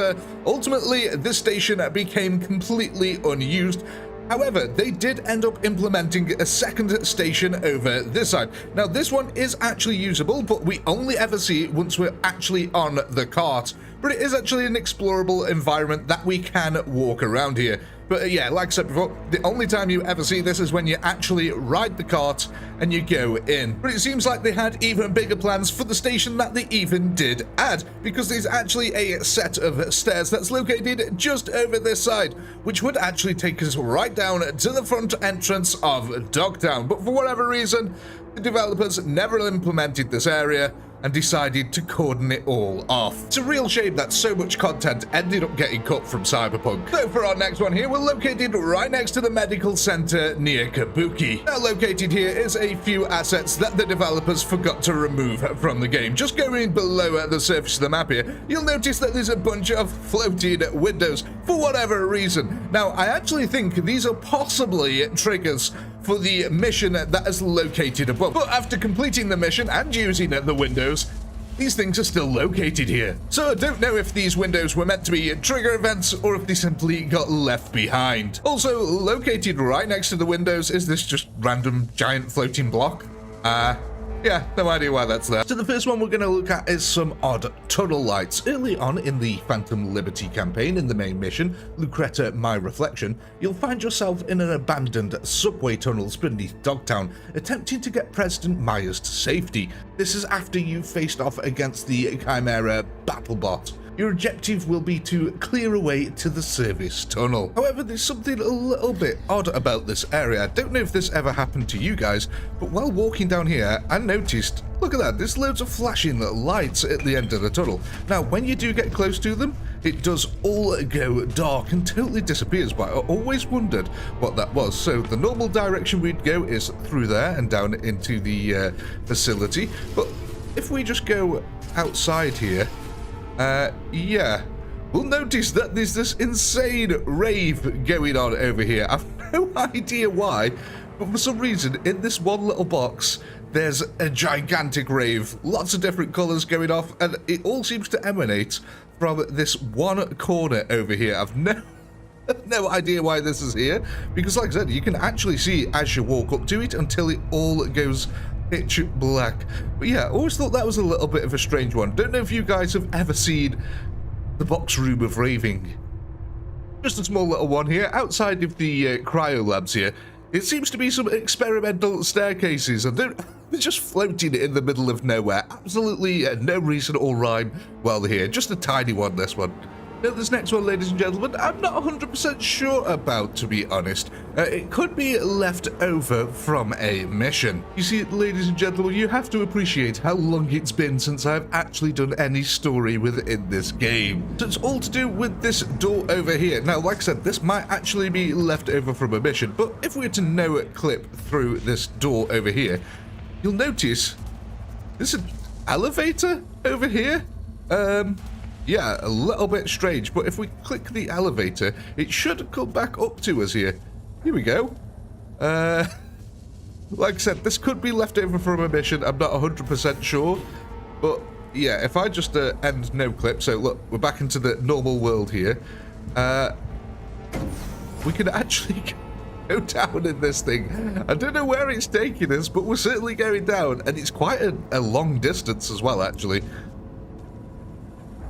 ultimately, this station became completely unused. However, they did end up implementing a second station over this side. Now, this one is actually usable, but we only ever see it once we're actually on the cart. But it is actually an explorable environment that we can walk around here. But yeah, like I said before, the only time you ever see this is when you actually ride the cart and you go in. But it seems like they had even bigger plans for the station that they even did add, because there's actually a set of stairs that's located just over this side, which would actually take us right down to the front entrance of Dogtown. But for whatever reason, the developers never implemented this area and decided to cordon it all off. It's a real shame that so much content ended up getting cut from Cyberpunk. So for our next one here, we're located right next to the medical center near Kabuki. Now located here is a few assets that the developers forgot to remove from the game. Just going below the surface of the map here, you'll notice that there's a bunch of floating windows for whatever reason. Now, I actually think these are possibly triggers for the mission that is located above. But after completing the mission and using the windows, these things are still located here. So I don't know if these windows were meant to be trigger events or if they simply got left behind. Also, located right next to the windows is this just random giant floating block. Yeah, no idea why that's there. So the first one we're going to look at is some odd tunnel lights. Early on in the Phantom Liberty campaign in the main mission, Lucreta My Reflection, you'll find yourself in an abandoned subway tunnels beneath Dogtown, attempting to get President Myers to safety. This is after you've faced off against the Chimera BattleBot. Your objective will be to clear a way to the service tunnel. However, there's something a little bit odd about this area. I don't know if this ever happened to you guys, but while walking down here, I noticed, look at that, there's loads of flashing lights at the end of the tunnel. Now, when you do get close to them, it does all go dark and totally disappears, but I always wondered what that was. So the normal direction we'd go is through there and down into the facility. But if we just go outside here, yeah, we'll notice that there's this insane rave going on over here. I've no idea why, but for some reason, in this one little box, there's a gigantic rave. Lots of different colours going off, and it all seems to emanate from this one corner over here. I've no idea why this is here, because like I said, you can actually see as you walk up to it until it all goes pitch black. But yeah, I always thought that was a little bit of a strange one. Don't know if you guys have ever seen the box room of raving. Just a small little one here outside of the Cryo Labs here. It seems to be some experimental staircases, and they're just floating in the middle of nowhere. Absolutely no reason or rhyme while they're here. Just a tiny one, this one. Now, this next one, ladies and gentlemen, I'm not 100% sure about, to be honest. It could be left over from a mission. You see, ladies and gentlemen, you have to appreciate how long it's been since I've actually done any story within this game. So it's all to do with this door over here. Now, like I said, this might actually be left over from a mission, but if we were to no-clip through this door over here, you'll notice there's an elevator over here. Yeah, a little bit strange, but if we click the elevator, it should come back up to us here. Here we go. Like I said, this could be left over from a mission. I'm not 100% sure, but yeah, if I just end no clip, so look, we're back into the normal world here. We can actually go down in this thing. I don't know where it's taking us, but we're certainly going down, and it's quite a long distance as well, actually.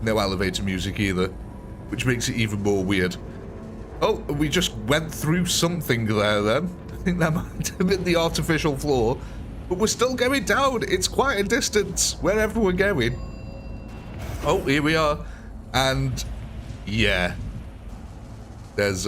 No elevator music either, which makes it even more weird. Oh, we just went through something there then. I think that might have been the artificial floor. But we're still going down. It's quite a distance wherever we're going. Oh, here we are. And yeah. There's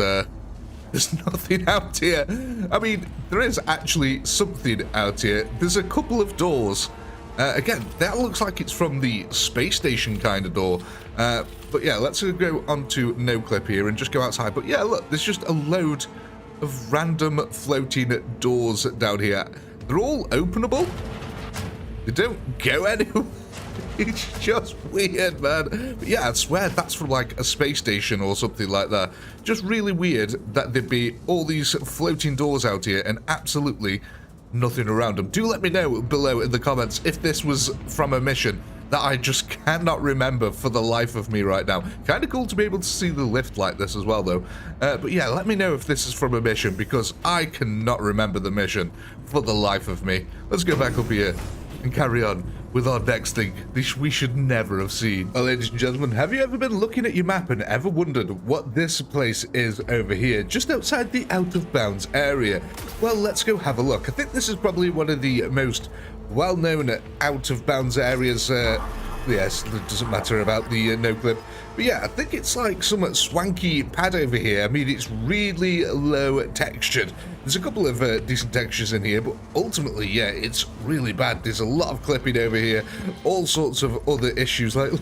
nothing out here. I mean, there is actually something out here. There's a couple of doors. Again, that looks like it's from the space station kind of door. But yeah, let's go on to no clip here and just go outside. But yeah, look, there's just a load of random floating doors down here. They're all openable. They don't go anywhere. It's just weird, man. But yeah, I swear that's from like a space station or something like that. Just really weird that there'd be all these floating doors out here and absolutely nothing around them. Do let me know below in the comments if this was from a mission that I just cannot remember for the life of me right now. Kind of cool to be able to see the lift like this as well, though. But yeah, let me know if this is from a mission, because I cannot remember the mission for the life of me. Let's go back up here and carry on with our next thing this we should never have seen. Well, ladies and gentlemen, have you ever been looking at your map and ever wondered what this place is over here, just outside the out-of-bounds area? Well, let's go have a look. I think this is probably one of the most well-known out-of-bounds areas. Yes, it doesn't matter about the no clip. But yeah, I think it's like some swanky pad over here. I mean, it's really low textured. There's a couple of decent textures in here, but ultimately, yeah, it's really bad. There's a lot of clipping over here, all sorts of other issues, like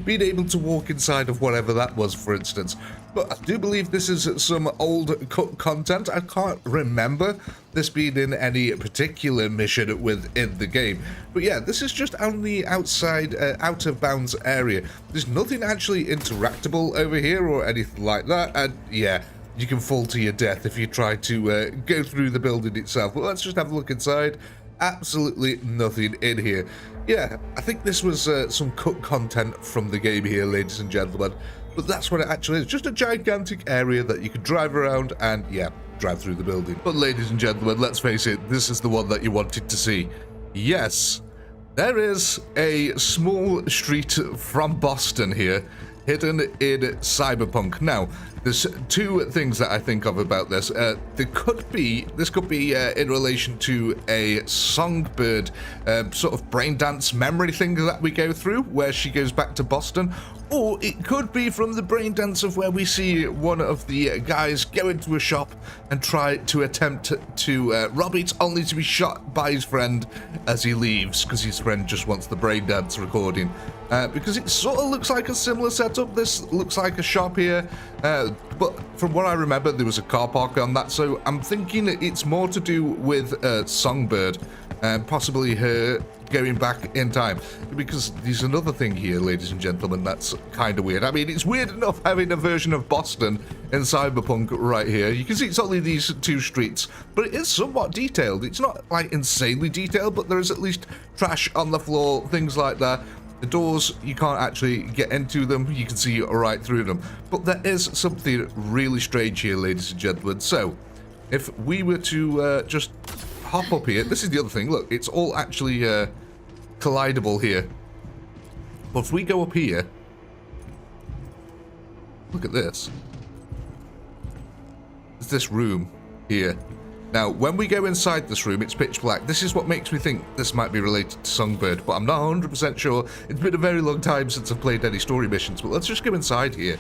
being able to walk inside of whatever that was, for instance. But I do believe this is some old cut content. I can't remember this being in any particular mission within the game. But yeah, this is just on the outside, out of bounds area. There's nothing actually interactable over here or anything like that. And yeah, you can fall to your death if you try to go through the building itself. But let's just have a look inside. Absolutely nothing in here. Yeah, I think this was some cut content from the game here, ladies and gentlemen. But that's what it actually is. Just a gigantic area that you could drive around and, yeah, drive through the building. But ladies and gentlemen, let's face it, this is the one that you wanted to see. Yes, there is a small street from Boston here, hidden in Cyberpunk. Now, there's two things that I think of about this. This could be in relation to a songbird sort of brain dance memory thing that we go through, where she goes back to Boston. Or it could be from the brain dance of where we see one of the guys go into a shop and try to attempt to rob it, only to be shot by his friend as he leaves, because his friend just wants the brain dance recording. Because it sort of looks like a similar setup. This looks like a shop here, but from what I remember, there was a car park on that, so I'm thinking it's more to do with Songbird, possibly her going back in time. Because there's another thing here, ladies and gentlemen, that's kind of weird. I mean, it's weird enough having a version of Boston in Cyberpunk right here. You can see it's only these two streets, but it is somewhat detailed. It's not like insanely detailed, but there is at least trash on the floor, things like that. The doors, you can't actually get into them. You can see right through them. But there is something really strange here, ladies and gentlemen. So, if we were to just hop up here, this is the other thing. Look, it's all actually collidable here. But if we go up here, look at this. There's this room here. Now, when we go inside this room, it's pitch black. This is what makes me think this might be related to Songbird, but I'm not 100% sure. It's been a very long time since I've played any story missions, but let's just go inside here.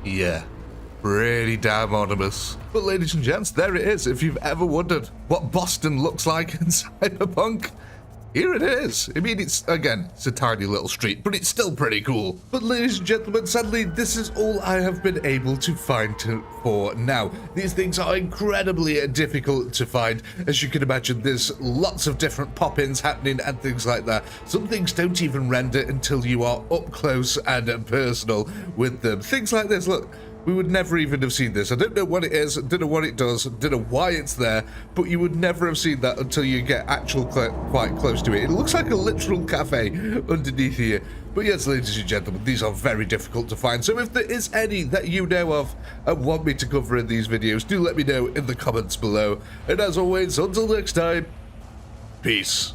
Yeah. Pretty damn ominous. But ladies and gents, there it is. If you've ever wondered what Boston looks like in Cyberpunk, here it is. I mean, it's a tiny little street, but it's still pretty cool. But ladies and gentlemen, sadly, this is all I have been able to find for now. These things are incredibly difficult to find. As you can imagine, there's lots of different pop-ins happening and things like that. Some things don't even render until you are up close and personal with them. Things like this, look. We would never even have seen this. I don't know what it is, don't know what it does, don't know why it's there, but you would never have seen that until you get quite close to it. It looks like a literal cafe underneath here. But yes, ladies and gentlemen, these are very difficult to find. So if there is any that you know of and want me to cover in these videos, do let me know in the comments below. And as always, until next time, peace.